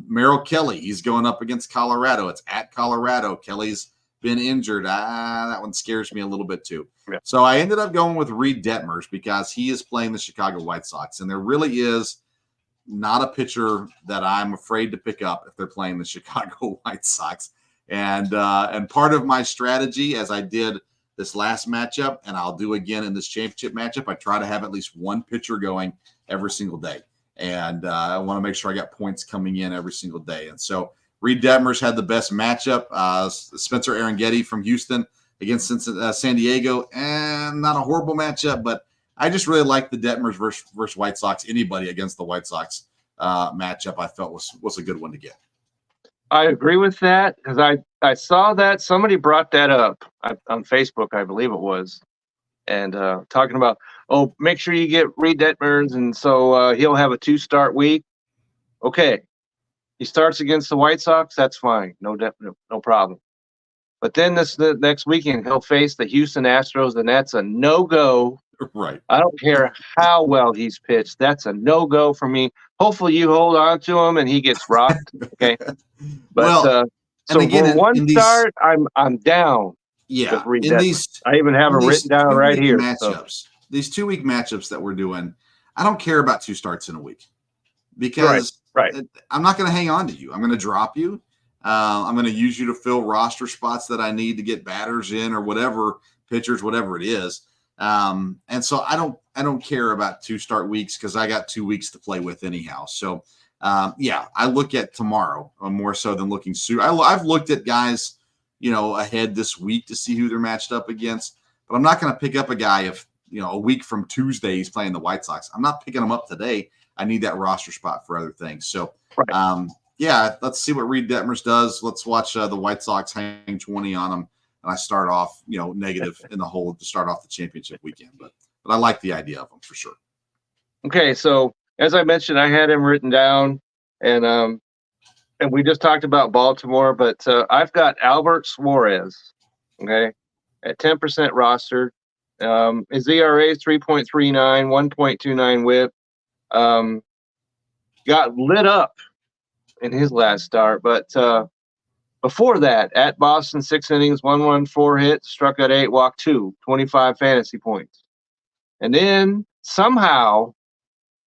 Merrill Kelly, he's going up against Colorado. It's at Colorado. Kelly's been injured. That one scares me a little bit too. Yeah. So I ended up going with Reed Detmers because he is playing the Chicago White Sox, and there really is not a pitcher that I'm afraid to pick up if they're playing the Chicago White Sox. And part of my strategy, as I did this last matchup, and I'll do again in this championship matchup, I try to have at least one pitcher going every single day. And I want to make sure I got points coming in every single day. And so Reed Detmers had the best matchup. Spencer Arrighetti from Houston against San Diego, and not a horrible matchup, but I just really like the Detmers versus White Sox. Anybody against the White Sox matchup I felt was a good one to get. I agree with that, because I saw that somebody brought that up on Facebook, I believe it was, and talking about, make sure you get Reed Detmers, and so he'll have a 2-start week. Okay, he starts against the White Sox, that's fine, no problem. But then the next weekend he'll face the Houston Astros, and that's a no-go. Right. I don't care how well he's pitched. That's a no-go for me. Hopefully you hold on to him and he gets rocked. Okay. But so again, for one start, I'm down. Yeah. I even have them written down right here. These 2-week matchups that we're doing, I don't care about 2 starts in a week, because I'm not going to hang on to you. I'm going to drop you. I'm going to use you to fill roster spots that I need to get batters in, or whatever, pitchers, whatever it is. And so I don't care about 2-start weeks, because I got 2 weeks to play with anyhow. So I look at tomorrow more so than looking soon. I've looked at guys, ahead this week to see who they're matched up against, but I'm not going to pick up a guy if, a week from Tuesday he's playing the White Sox. I'm not picking him up today. I need that roster spot for other things. So, let's see what Reed Detmers does. Let's watch the White Sox hang 20 on them. And I start off, negative in the hole to start off the championship weekend. But I like the idea of them for sure. Okay, so as I mentioned, I had him written down, and we just talked about Baltimore, but I've got Albert Suarez, okay, at 10% rostered. His ERA is 3.39, 1.29 WHIP. Got lit up in his last start, but before that, at Boston, 6 innings, 1 4 hits, struck out 8, walked 2, 25 fantasy points. And then somehow,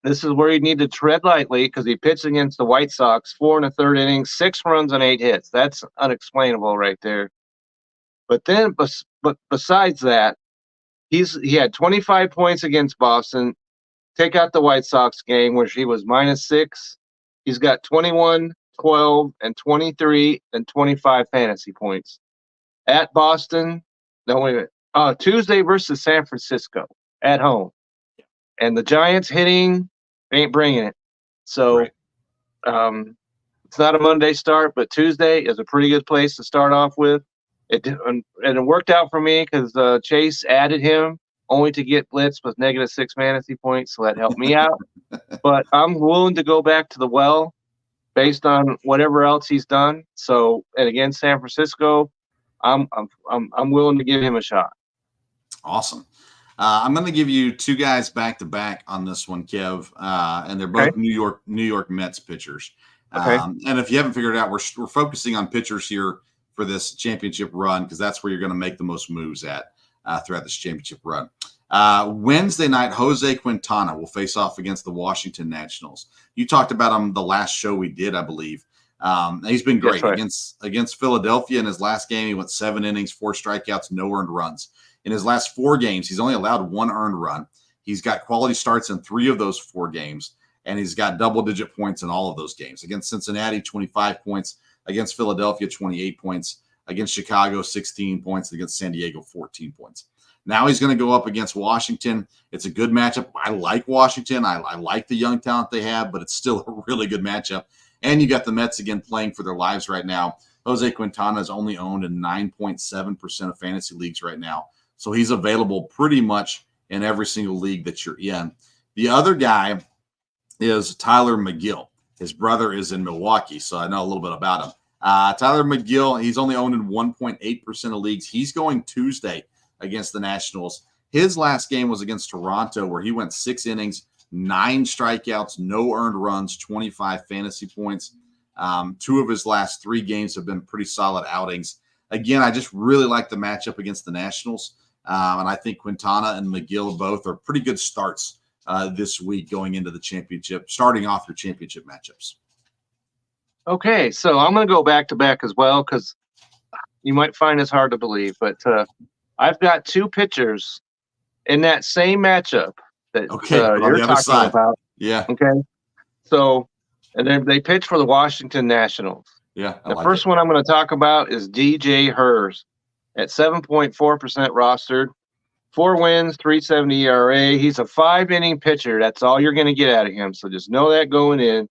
this is where you need to tread lightly, because he pitched against the White Sox, 4 1/3 innings, 6 runs and 8 hits. That's unexplainable right there. But then, besides that, he had 25 points against Boston. Take out the White Sox game, where he was -6. He's got 21, 12, and 23 and 25 fantasy points. At Boston, Tuesday versus San Francisco at home. And the Giants hitting ain't bringing it. So it's not a Monday start, but Tuesday is a pretty good place to start off with. And it worked out for me, because Chase added him only to get blitzed with -6 fantasy points, so that helped me out. But I'm willing to go back to the well based on whatever else he's done. So, and against San Francisco, I'm willing to give him a shot. Awesome. I'm going to give you 2 guys back to back on this one, Kev, and they're both New York Mets pitchers. Okay. And if you haven't figured it out, we're focusing on pitchers here for this championship run, because that's where you're going to make the most moves at throughout this championship run. Wednesday night, Jose Quintana will face off against the Washington Nationals. You talked about him the last show we did, I believe. He's been great against Philadelphia. In his last game, he went 7 innings, 4 strikeouts, no earned runs. In his last 4 games, he's only allowed 1 earned run. He's got quality starts in 3 of those 4 games, and he's got double-digit points in all of those games. Against Cincinnati, 25 points. Against Philadelphia, 28 points. Against Chicago, 16 points. Against San Diego, 14 points. Now he's going to go up against Washington. It's a good matchup. I like Washington. I like the young talent they have, but it's still a really good matchup. And you got the Mets again playing for their lives right now. Jose Quintana is only owned in 9.7% of fantasy leagues right now. So he's available pretty much in every single league that you're in. The other guy is Tyler McGill. His brother is in Milwaukee, so I know a little bit about him. Tyler McGill, he's only owned in 1.8% of leagues. He's going Tuesday against the Nationals. His last game was against Toronto, where he went 6 innings, 9 strikeouts, no earned runs, 25 fantasy points. 2 of his last 3 games have been pretty solid outings. Again, I just really like the matchup against the Nationals. And I think Quintana and McGill both are pretty good starts this week going into the championship, starting off your championship matchups. Okay, so I'm going to go back-to-back as well because you might find this hard to believe, but I've got 2 pitchers in that same matchup that you're talking about. Yeah. Okay. So, and then they pitch for the Washington Nationals. Yeah. The first one I'm going to talk about is DJ Hers at 7.4% rostered, 4 wins, 3.70 ERA. He's a 5-inning pitcher. That's all you're going to get out of him. So just know that going in.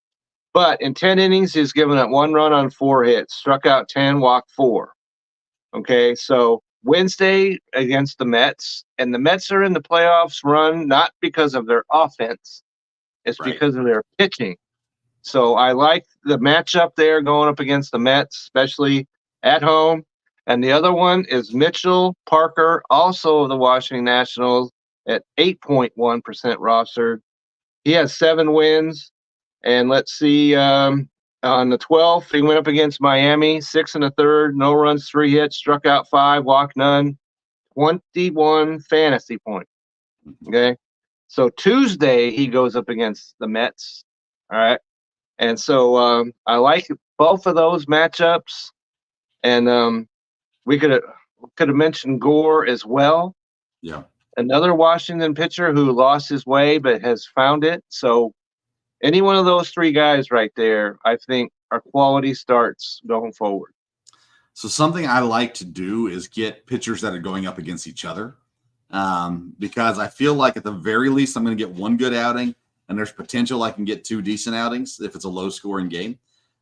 But in 10 innings, he's given up 1 run on 4 hits, struck out 10, walked 4. Okay, so Wednesday against the Mets, and the Mets are in the playoffs run not because of their offense, it's because of their pitching. So I like the matchup there going up against the Mets, especially at home. And the other one is Mitchell Parker, also of the Washington Nationals, at 8.1% rostered. He has 7 wins. And let's see, on the 12th, he went up against Miami, 6 1/3, no runs, 3 hits, struck out 5, walked none, 21 fantasy points. Okay. So Tuesday, he goes up against the Mets. All right. And so I like both of those matchups. And we could have mentioned Gore as well. Yeah. Another Washington pitcher who lost his way but has found it. So any one of those 3 guys right there, I think, are quality starts going forward. So something I like to do is get pitchers that are going up against each other, because I feel like at the very least I'm going to get 1 good outing, and there's potential I can get 2 decent outings if it's a low-scoring game.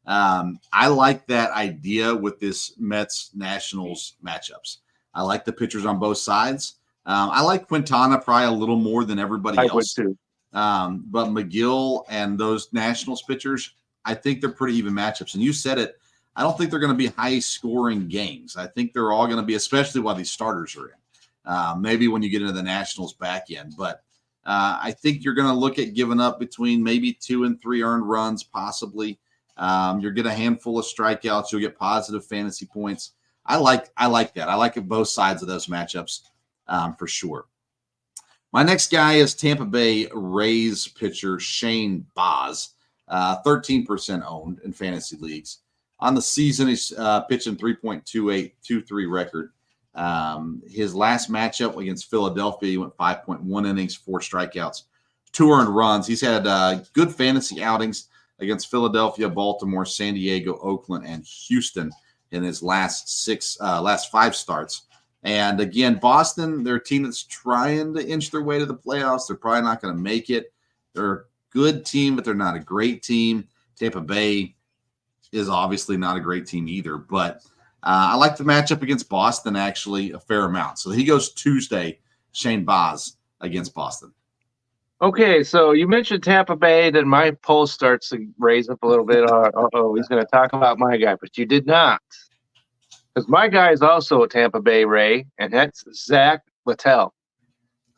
I like that idea with this Mets-Nationals matchups. I like the pitchers on both sides. I like Quintana probably a little more than everybody else. I would too. But McGill and those Nationals pitchers, I think they're pretty even matchups. And you said it, I don't think they're going to be high-scoring games. I think they're all going to be, especially while these starters are in. Maybe when you get into the Nationals back end. But I think you're going to look at giving up between maybe 2 and 3 earned runs, possibly. You'll get a handful of strikeouts. You'll get positive fantasy points. I like that. I like both sides of those matchups for sure. My next guy is Tampa Bay Rays pitcher Shane Baz, 13% owned in fantasy leagues. On the season, he's pitching 3.28, record. His last matchup against Philadelphia, he went 5.1 innings, 4 strikeouts, 2 earned runs. He's had good fantasy outings against Philadelphia, Baltimore, San Diego, Oakland, and Houston in his last 5 starts. And again, Boston, they're a team that's trying to inch their way to the playoffs. They're probably not going to make it. They're a good team, but they're not a great team. Tampa Bay is obviously not a great team either. But I like the matchup against Boston actually a fair amount. So he goes Tuesday, Shane Baz against Boston. Okay, so you mentioned Tampa Bay, then my pulse starts to raise up a little bit. He's going to talk about my guy, but you did not. Because my guy is also a Tampa Bay Ray, and that's Zach Littell.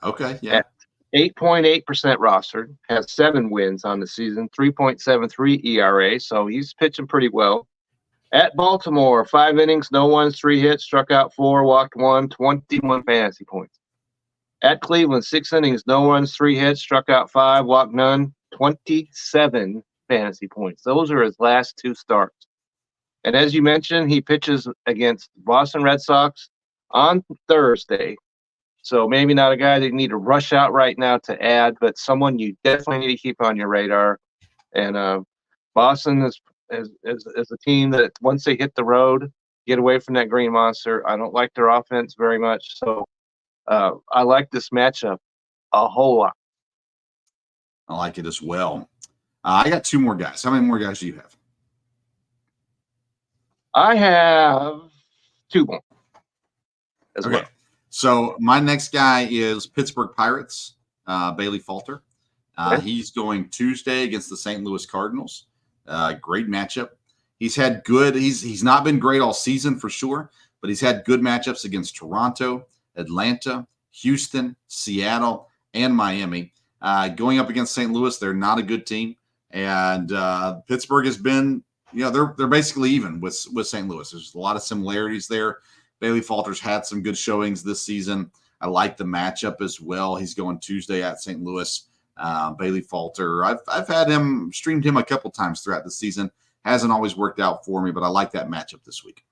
Okay, yeah. At 8.8% rostered, has 7 wins on the season, 3.73 ERA, so he's pitching pretty well. At Baltimore, 5 innings, no runs, 3 hits, struck out 4, walked 1, 21 fantasy points. At Cleveland, 6 innings, no runs, 3 hits, struck out 5, walked none, 27 fantasy points. Those are his last 2 starts. And as you mentioned, he pitches against Boston Red Sox on Thursday. So maybe not a guy that you need to rush out right now to add, but someone you definitely need to keep on your radar. And Boston is a team that once they hit the road, get away from that green monster. I don't like their offense very much. So I like this matchup a whole lot. I like it as well. I got 2 more guys. How many more guys do you have? I have 2 more as Okay. well. So my next guy is Pittsburgh Pirates, Bailey Falter. Okay. He's going Tuesday against the St. Louis Cardinals. Great matchup. He's not been great all season for sure, but he's had good matchups against Toronto, Atlanta, Houston, Seattle, and Miami. Going up against St. Louis, they're not a good team. And Pittsburgh has been, they're basically even with St. Louis. There's a lot of similarities there. Bailey Falter's had some good showings this season. I like the matchup as well. He's going Tuesday at St. Louis. Bailey Falter, I've had streamed him a couple times throughout the season. Hasn't always worked out for me, but I like that matchup this week.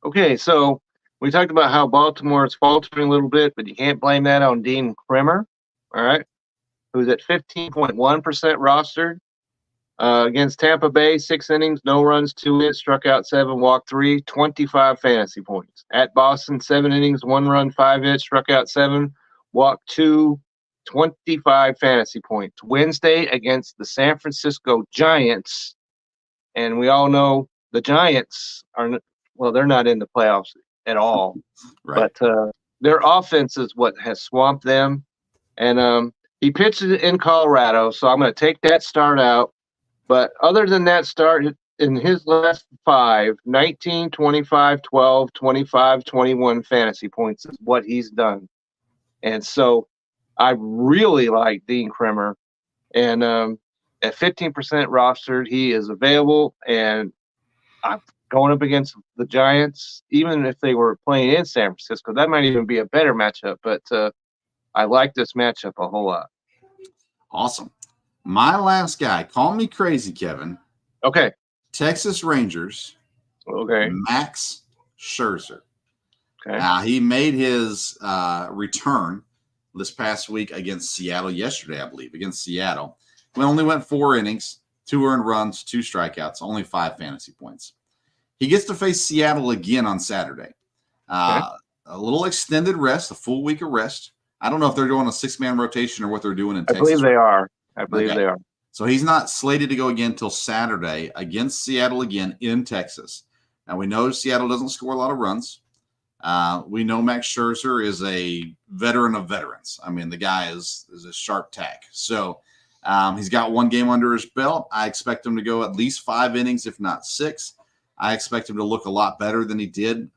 Okay, so we talked about how Baltimore is faltering a little bit, but you can't blame that on Dean Kremer, all right, who's at 15.1% rostered. Against Tampa Bay, 6 innings, no runs, 2 hits, struck out 7, walked 3, 25 fantasy points. At Boston, 7 innings, 1 run, 5 hits, struck out 7, walked 2, 25 fantasy points. Wednesday against the San Francisco Giants, and we all know the Giants they're not in the playoffs at all. Right. But their offense is what has swamped them. And he pitched in Colorado, so I'm going to take that start out. But other than that start, in his last 5, 19, 25, 12, 25, 21 fantasy points is what he's done. And so I really like Dean Kremer. And at 15% rostered, he is available. And I'm going up against the Giants, even if they were playing in San Francisco, that might even be a better matchup. But I like this matchup a whole lot. Awesome. My last guy, call me crazy, Kevin. Okay. Texas Rangers. Okay. Max Scherzer. Okay. He made his return this past week against Seattle yesterday, I believe, against Seattle. We only went 4 innings, 2 earned runs, 2 strikeouts, only 5 fantasy points. He gets to face Seattle again on Saturday. A little extended rest, a full week of rest. I don't know if they're doing a 6-man rotation or what they're doing in Texas. I believe they are. They are. So he's not slated to go again until Saturday against Seattle again in Texas. Now, we know Seattle doesn't score a lot of runs. We know Max Scherzer is a veteran of veterans. I mean, the guy is a sharp tack. So he's got 1 game under his belt. I expect him to go at least 5 innings, if not 6. I expect him to look a lot better than he did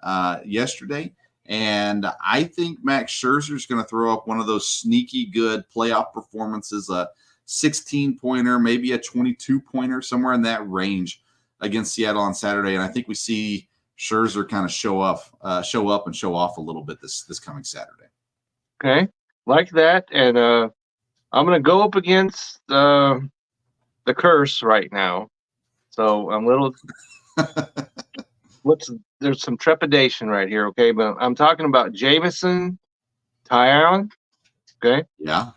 yesterday. And I think Max Scherzer is going to throw up one of those sneaky good playoff performances, a 16-pointer, maybe a 22-pointer, somewhere in that range against Seattle on Saturday. And I think we see Scherzer kind of show up and show off a little bit this coming Saturday. Okay, like that. And I'm going to go up against the curse right now. So I'm a little there's some trepidation right here, okay? But I'm talking about Jameson Taillon, okay? Yeah.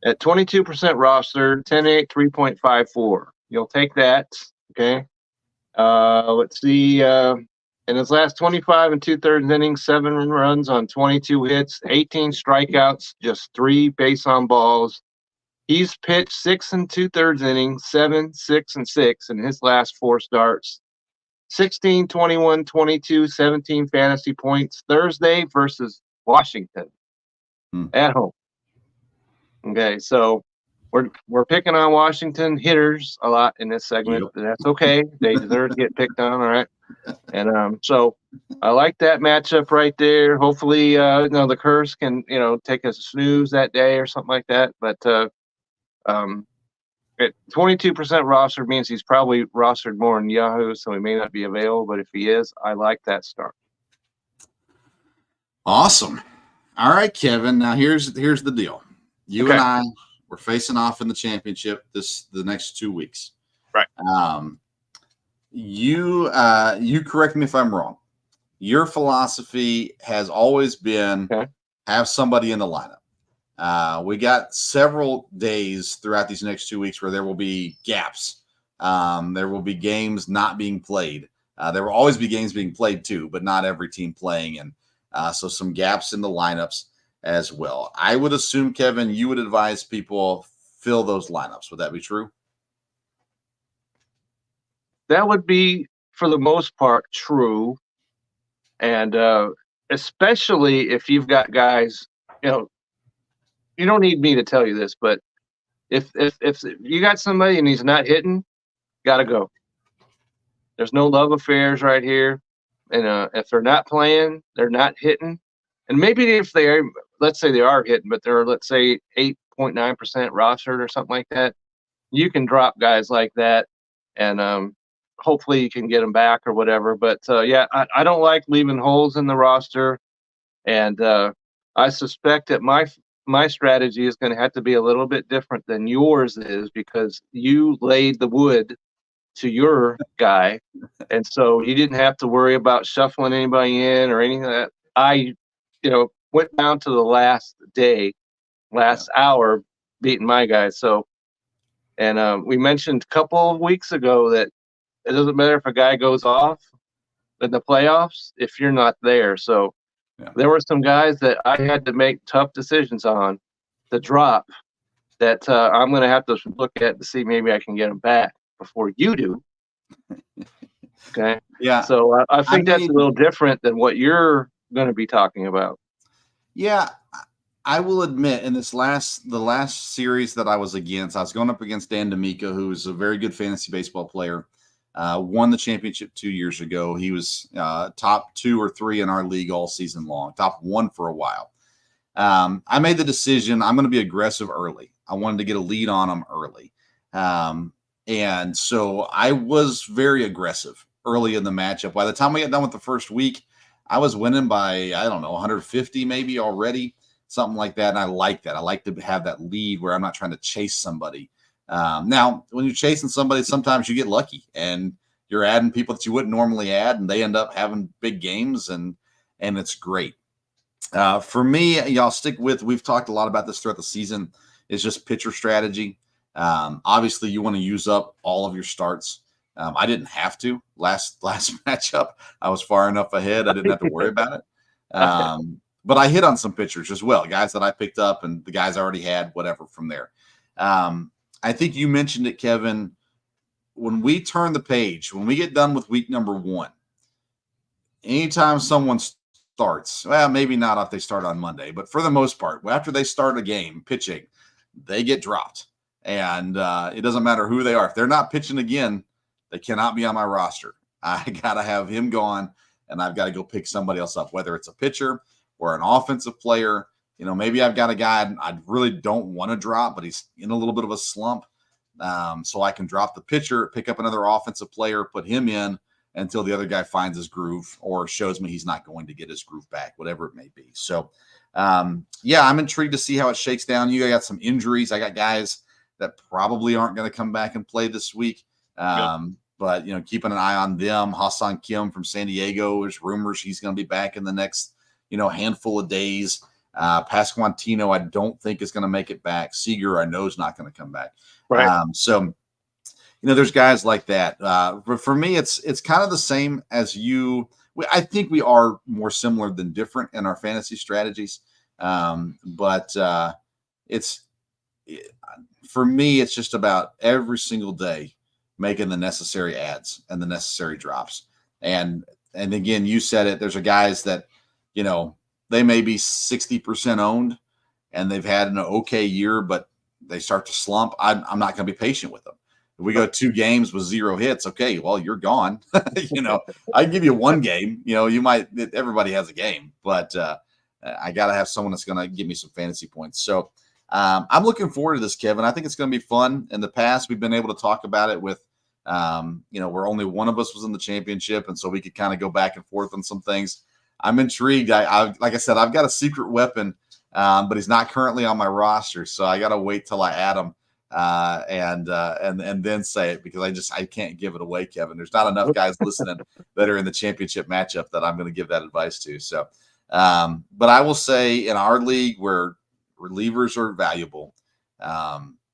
At 22% roster, 10-8, 3.54. You'll take that, okay? Let's see. In his last 25 and 2/3 innings, 7 runs on 22 hits, 18 strikeouts, just 3 base on balls. He's pitched 6 and 2/3 innings, 7, 6, and 6 in his last 4 starts. 16, 21, 22, 17 fantasy points Thursday versus Washington at home. Okay, so we're picking on Washington hitters a lot in this segment. Yep. That's okay. They deserve to get picked on, all right? And so I like that matchup right there. Hopefully, the curse can, take a snooze that day or something like that. But at 22% roster means he's probably rostered more in Yahoo, so he may not be available. But if he is, I like that start. Awesome. All right, Kevin. Now here's the deal. You and I, we're facing off in the championship the next 2 weeks. Right. You correct me if I'm wrong. Your philosophy has always been have somebody in the lineup. We got several days throughout these next 2 weeks where there will be gaps. There will be games not being played. There will always be games being played too, but not every team playing. And so some gaps in the lineups. as well. I would assume, Kevin, you would advise people fill those lineups. Would that be true? That would be, for the most part, true. And especially if you've got guys, you don't need me to tell you this, but if you got somebody and he's not hitting, got to go. There's no love affairs right here. And if they're not playing, they're not hitting. And maybe if they are, let's say they are hitting, but they're, let's say, 8.9% rostered or something like that, you can drop guys like that, and hopefully you can get them back or whatever. But yeah, I don't like leaving holes in the roster, and I suspect that my strategy is going to have to be a little bit different than yours is, because you laid the wood to your guy, and so you didn't have to worry about shuffling anybody in or anything like that. I went down to the last hour beating my guys. So, and we mentioned a couple of weeks ago that it doesn't matter if a guy goes off in the playoffs if you're not there. So there were some guys that I had to make tough decisions on to drop that I'm going to have to look at to see maybe I can get them back before you do. Okay. Yeah. So I think that's a little different than what you're going to be talking about. Yeah. I will admit, in the last series that I was against, I was going up against Dan D'Amico, who is a very good fantasy baseball player. Won the championship 2 years ago. He was top 2 or 3 in our league all season long, top 1 for a while. I made the decision I'm going to be aggressive early. I wanted to get a lead on him early. And so I was very aggressive early in the matchup. By the time we got done with the first week, I was winning by, 150 maybe already, something like that. And I like that. I like to have that lead where I'm not trying to chase somebody. Now, when you're chasing somebody, sometimes you get lucky and you're adding people that you wouldn't normally add, and they end up having big games, and it's great. For me, y'all stick with, we've talked a lot about this throughout the season, is just pitcher strategy. Obviously you want to use up all of your starts. I didn't have to last matchup. I was far enough ahead. I didn't have to worry about it. But I hit on some pitchers as well, guys that I picked up and the guys I already had, whatever from there. I think you mentioned it, Kevin. When we turn the page, when we get done with week number 1, anytime someone starts, well, maybe not if they start on Monday, but for the most part, after they start a game pitching, they get dropped. And it doesn't matter who they are. If they're not pitching again, they cannot be on my roster. I got to have him gone, and I've got to go pick somebody else up, whether it's a pitcher or an offensive player. Maybe I've got a guy I really don't want to drop, but he's in a little bit of a slump. So I can drop the pitcher, pick up another offensive player, put him in until the other guy finds his groove or shows me he's not going to get his groove back, whatever it may be. So, yeah, I'm intrigued to see how it shakes down. You got some injuries. I got guys that probably aren't going to come back and play this week. But, keeping an eye on them. Hassan Kim from San Diego, there's rumors he's going to be back in the next, handful of days. Pasquantino, I don't think is going to make it back. Seager, I know is not going to come back. Right. So, there's guys like that. But for me, it's kind of the same as you. I think we are more similar than different in our fantasy strategies. But for me, it's just about every single day making the necessary adds and the necessary drops. And again, you said it, there's guys that, they may be 60% owned and they've had an okay year, but they start to slump. I'm not going to be patient with them. If we go 2 games with 0 hits, okay, well, you're gone. I can give you 1 game. You might. Everybody has a game, but I got to have someone that's going to give me some fantasy points. So I'm looking forward to this, Kevin. I think it's going to be fun. In the past, we've been able to talk about it with, where only one of us was in the championship, and so we could kind of go back and forth on some things. I'm intrigued. Like I said, I've got a secret weapon, but he's not currently on my roster, so I got to wait till I add him and then say it, because I can't give it away, Kevin. There's not enough guys listening that are in the championship matchup that I'm going to give that advice to. So, but I will say in our league where relievers are valuable,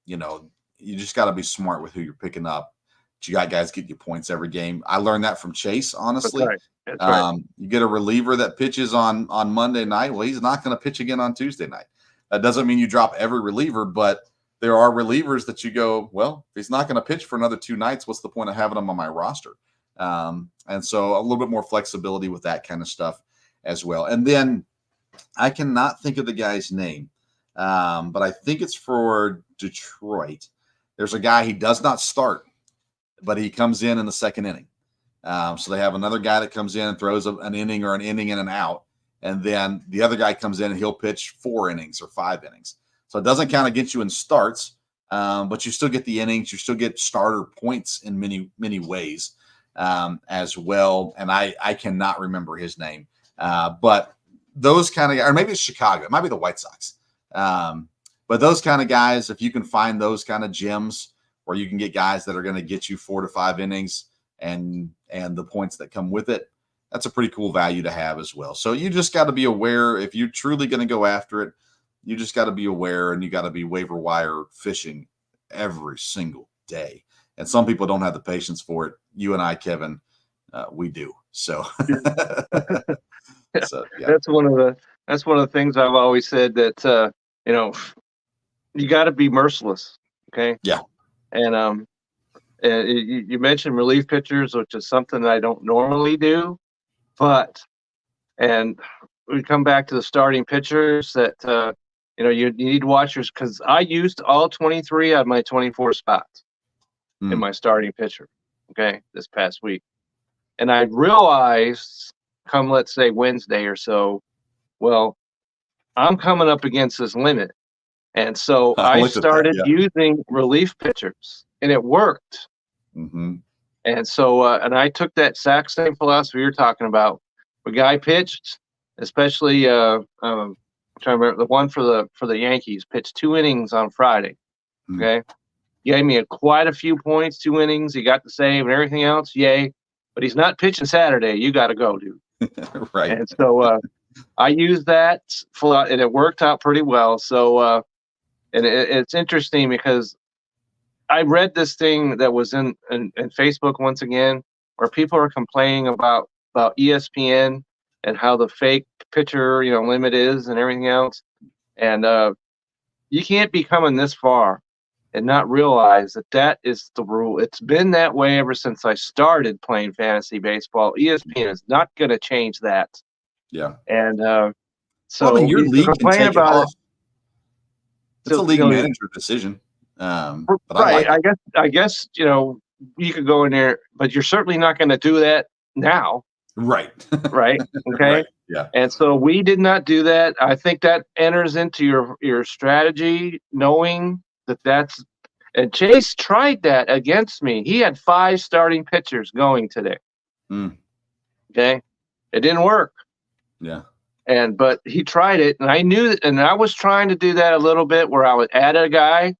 you just got to be smart with who you're picking up but you got guys getting you points every game. I learned that from Chase, honestly. That's right. You get a reliever that pitches on Monday night. Well, he's not going to pitch again on Tuesday night. That doesn't mean you drop every reliever, but there are relievers that you go, well, if he's not going to pitch for another 2 nights, what's the point of having him on my roster? And so a little bit more flexibility with that kind of stuff as well. And then I cannot think of the guy's name, but I think it's for Detroit. There's a guy, he does not start, but he comes in the second inning. So they have another guy that comes in and throws an inning or an inning and an out. And then the other guy comes in and he'll pitch 4 innings or 5 innings. So it doesn't count against you in starts, but you still get the innings. You still get starter points in many, many ways as well. And I cannot remember his name. But those kind of guys, or maybe it's Chicago. It might be the White Sox. But those kind of guys, if you can find those kind of gems where you can get guys that are going to get you 4 to 5 innings and the points that come with it, that's a pretty cool value to have as well. So you just got to be aware if you're truly going to go after it. You just got to be aware, and you got to be waiver wire fishing every single day. And some people don't have the patience for it. You and I, Kevin, we do. So, so yeah. That's one of the things I've always said, that you got to be merciless. Okay. Yeah. And you mentioned relief pitchers, which is something that I don't normally do, and we come back to the starting pitchers that you need watchers, because I used all 23 out of my 24 spots in my starting pitcher. Okay, this past week, and I realized, come let's say Wednesday or so, well, I'm coming up against this limit, and so I started using relief pitchers, and it worked. Mm-hmm. And so, and I took that exact same philosophy you're talking about. The guy pitched, especially I'm trying to remember the one for the Yankees, pitched 2 innings on Friday. Okay, he gave me quite a few points, 2 innings. He got the save and everything else. Yay! But he's not pitching Saturday. You got to go, dude. Right. And so I used that, and it worked out pretty well. So, and it's interesting because I read this thing that was in Facebook once again, where people are complaining about ESPN and how the fake pitcher limit is and everything else. And you can't be coming this far and not realize that is the rule. It's been that way ever since I started playing fantasy baseball. ESPN is not going to change that. Yeah. And so your league can take it off. It's a league manager decision. But right. I guess you could go in there, but you're certainly not going to do that now. Right. Right. Okay. Right. Yeah. And so we did not do that. I think that enters into your strategy, knowing that's. And Chase tried that against me. He had 5 starting pitchers going today. Okay. It didn't work. Yeah. But he tried it, and I knew that, and I was trying to do that a little bit, where I would add a guy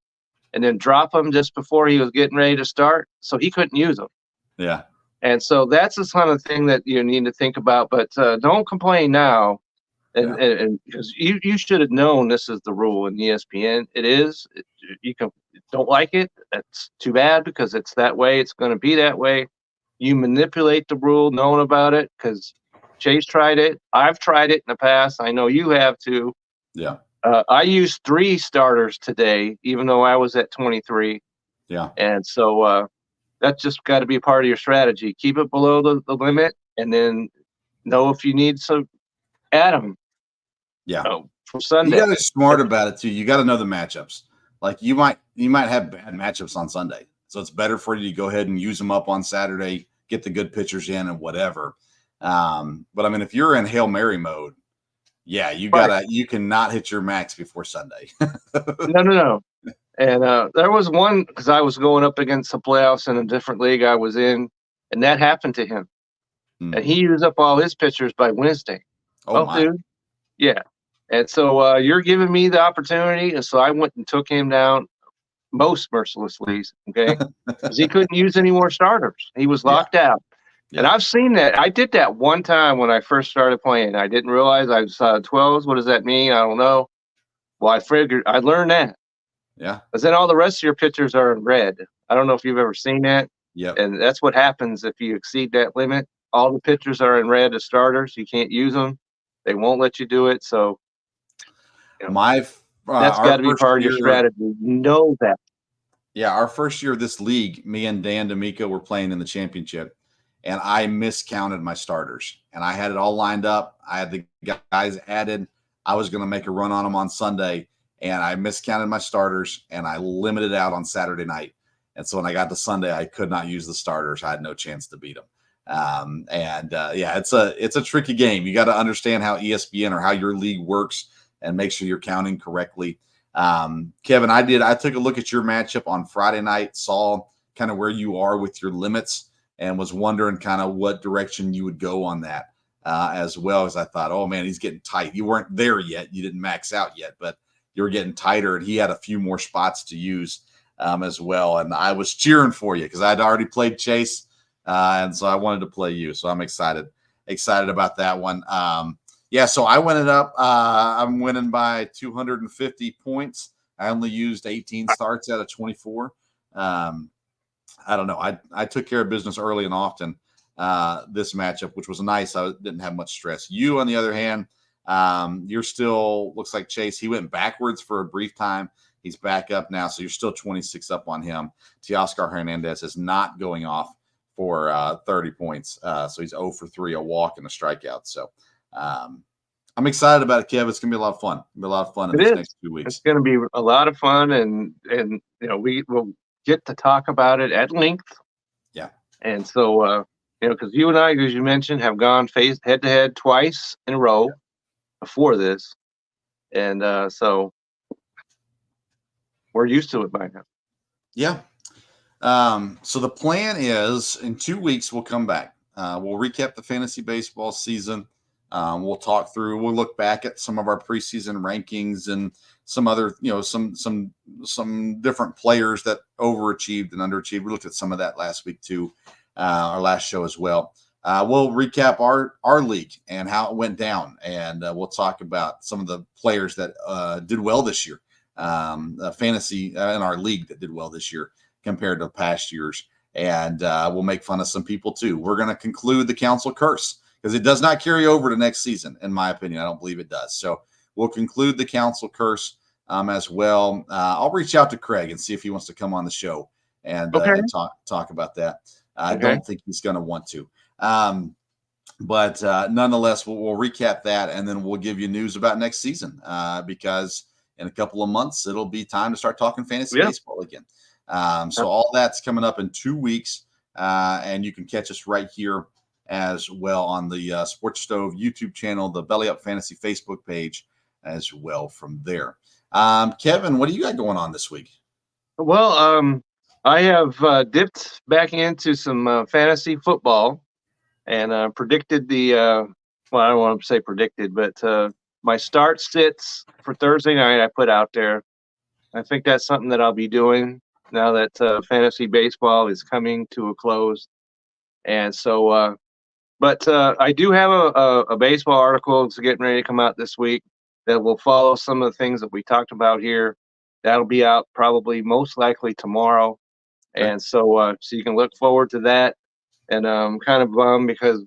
and then drop him just before he was getting ready to start, so he couldn't use them. Yeah. And so that's the kind of thing that you need to think about. But don't complain now, and because you should have known this is the rule in ESPN. It is. You don't like it. That's too bad, because it's that way. It's going to be that way. You manipulate the rule, knowing about it, because Chase tried it. I've tried it in the past. I know you have too. Yeah. I used 3 starters today, even though I was at 23. Yeah. And so that's just got to be part of your strategy. Keep it below the limit, and then know if you need some, add them. Yeah. For Sunday. You got to be smart about it too. You got to know the matchups. Like you might have bad matchups on Sunday, so it's better for you to go ahead and use them up on Saturday, get the good pitchers in and whatever. But I mean, if you're in Hail Mary mode, yeah, you cannot hit your max before Sunday. No. And there was one, because I was going up against the playoffs in a different league I was in, and that happened to him. And he used up all his pitchers by Wednesday. Oh dude. Yeah. And so you're giving me the opportunity, and so I went and took him down most mercilessly, okay? Because he couldn't use any more starters. He was locked out. Yeah. And I've seen that. I did that one time when I first started playing. I didn't realize I was 12s. What does that mean? I don't know. Well, I learned that. Yeah. Because then all the rest of your pitchers are in red. I don't know if you've ever seen that. Yep. And that's what happens if you exceed that limit. All the pitchers are in red as starters. You can't use them. They won't let you do it. So that's got to be part of your strategy. You know that. Yeah, our first year of this league, me and Dan D'Amico were playing in the championship, and I miscounted my starters. And I had it all lined up. I had the guys added. I was going to make a run on them on Sunday, and I miscounted my starters, and I limited out on Saturday night. And so when I got to Sunday, I could not use the starters. I had no chance to beat them. It's a tricky game. You got to understand how ESPN or how your league works and make sure you're counting correctly. Kevin, I took a look at your matchup on Friday night, saw kind of where you are with your limits, and was wondering kind of what direction you would go on that as well. As I thought, oh man, he's getting tight. You weren't there yet. You didn't max out yet, but you were getting tighter, and he had a few more spots to use as well. And I was cheering for you because I'd already played Chase. And so I wanted to play you. So I'm excited about that one. So I went it up. I'm winning by 250 points. I only used 18 starts out of 24. I don't know. I took care of business early and often this matchup, which was nice. I didn't have much stress. You, on the other hand, you're still, looks like Chase, he went backwards for a brief time. He's back up now. So you're still 26 up on him. Teoscar Hernandez is not going off for 30 points. So he's 0 for 3, a walk and a strikeout. So I'm excited about it, Kev. It's going to be a lot of fun. It'll be a lot of fun in these next 2 weeks. It's going to be a lot of fun. And we will get to talk about it at length. Yeah. And so, because you and I, as you mentioned, have gone head to head twice in a row before this. And so we're used to it by now. Yeah. So the plan is in 2 weeks, we'll come back. We'll recap the fantasy baseball season. We'll look back at some of our preseason rankings and some other, some different players that overachieved and underachieved. We looked at some of that last week too, our last show as well. We'll recap our league and how it went down. And we'll talk about some of the players that did well this year, fantasy in our league that did well this year compared to past years. And we'll make fun of some people too. We're going to conclude the council curse because it does not carry over to next season. In my opinion, I don't believe it does. So we'll conclude the council curse as well. I'll reach out to Craig and see if he wants to come on the show and talk about that. I don't think he's going to want to. But nonetheless, we'll recap that, and then we'll give you news about next season because in a couple of months, it'll be time to start talking fantasy baseball again. So all that's coming up in 2 weeks, and you can catch us right here as well on the Sports Stove YouTube channel, the Belly Up Fantasy Facebook page as well from there. Kevin, what do you got going on this week? Well, I have dipped back into some fantasy football and predicted I don't want to say predicted, but my start sits for Thursday night I put out there. I think that's something that I'll be doing now that fantasy baseball is coming to a close. And so, but I do have a baseball article that's getting ready to come out this week that will follow some of the things that we talked about here. That'll be out probably most likely tomorrow. Okay. And so you can look forward to that. And I'm kind of bummed because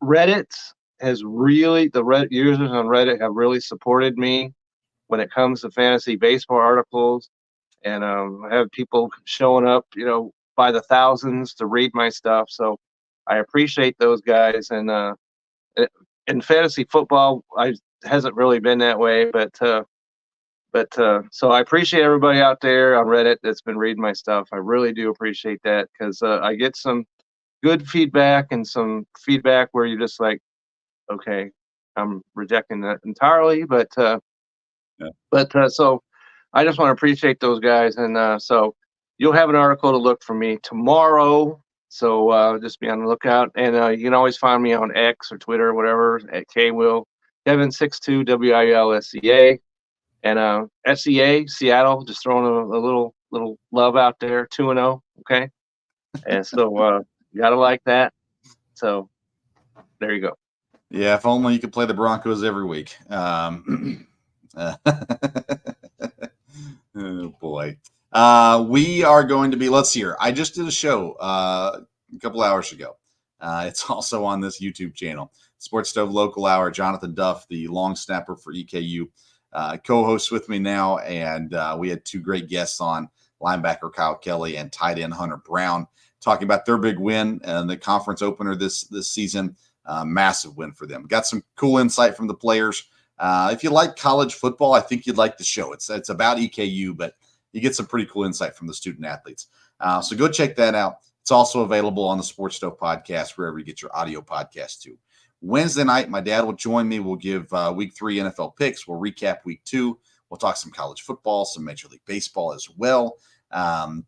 Reddit has really, the Reddit users on Reddit have really supported me when it comes to fantasy baseball articles. And I have people showing up, by the thousands to read my stuff. So I appreciate those guys. And in fantasy football, hasn't really been that way, but so I appreciate everybody out there on Reddit that's been reading my stuff. I really do appreciate that because I get some good feedback and some feedback where you're just like, okay, I'm rejecting that entirely, but so I just want to appreciate those guys. And so you'll have an article to look for me tomorrow. So just be on the lookout. And you can always find me on X or Twitter or whatever at KWill, Kevin62, WILSCA. And SCA, Seattle, just throwing a little love out there, 2-0, okay? And so you got to like that. So there you go. Yeah, if only you could play the Broncos every week. Oh, boy. We are going to be, let's see here. I just did a show a couple hours ago. It's also on this YouTube channel, Sports Stove Local Hour. Jonathan Duff, the long snapper for EKU, co-hosts with me now. And we had two great guests on, linebacker Kyle Kelly and tight end Hunter Brown, talking about their big win and the conference opener this season. Massive win for them. Got some cool insight from the players. If you like college football, I think you'd like the show. It's about EKU, but you get some pretty cool insight from the student athletes. So go check that out. It's also available on the Sports Stove podcast, wherever you get your audio podcast too. Wednesday night, my dad will join me. We'll give week 3 NFL picks. We'll recap week 2. We'll talk some college football, some Major League Baseball as well. And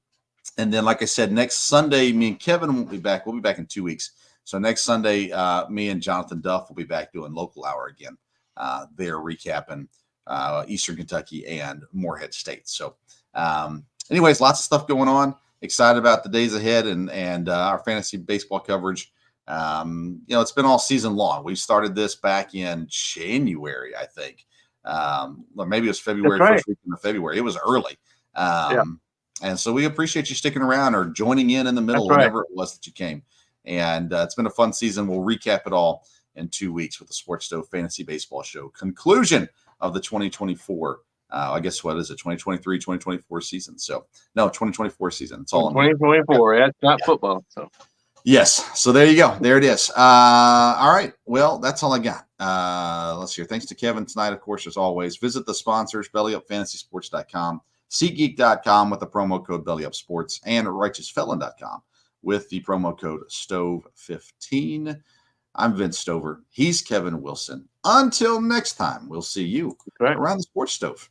then, like I said, next Sunday, me and Kevin won't be back. We'll be back in 2 weeks. So next Sunday, me and Jonathan Duff will be back doing Local Hour again. They're recapping Eastern Kentucky and Morehead State. So anyways, lots of stuff going on. Excited about the days ahead and our fantasy baseball coverage. It's been all season long. We started this back in January, I think. Or maybe it was February, right. First week in February. It was early. And so we appreciate you sticking around or joining in the middle, whenever it was that you came. And it's been a fun season. We'll recap it all in 2 weeks with the Sports Stove Fantasy Baseball Show. Conclusion of the 2024, I guess, what is it, 2023, 2024 season. So, no, 2024 season. It's all 2024. That's not football. So. Yes. So there you go. There it is. All right. Well, that's all I got. Let's hear. Thanks to Kevin tonight, of course, as always. Visit the sponsors, bellyupfantasysports.com, SeatGeek.com with the promo code BellyUpSports, and RighteousFelon.com with the promo code STOVE15. I'm Vince Stover. He's Kevin Wilson. Until next time, we'll see you around the Sports Stove.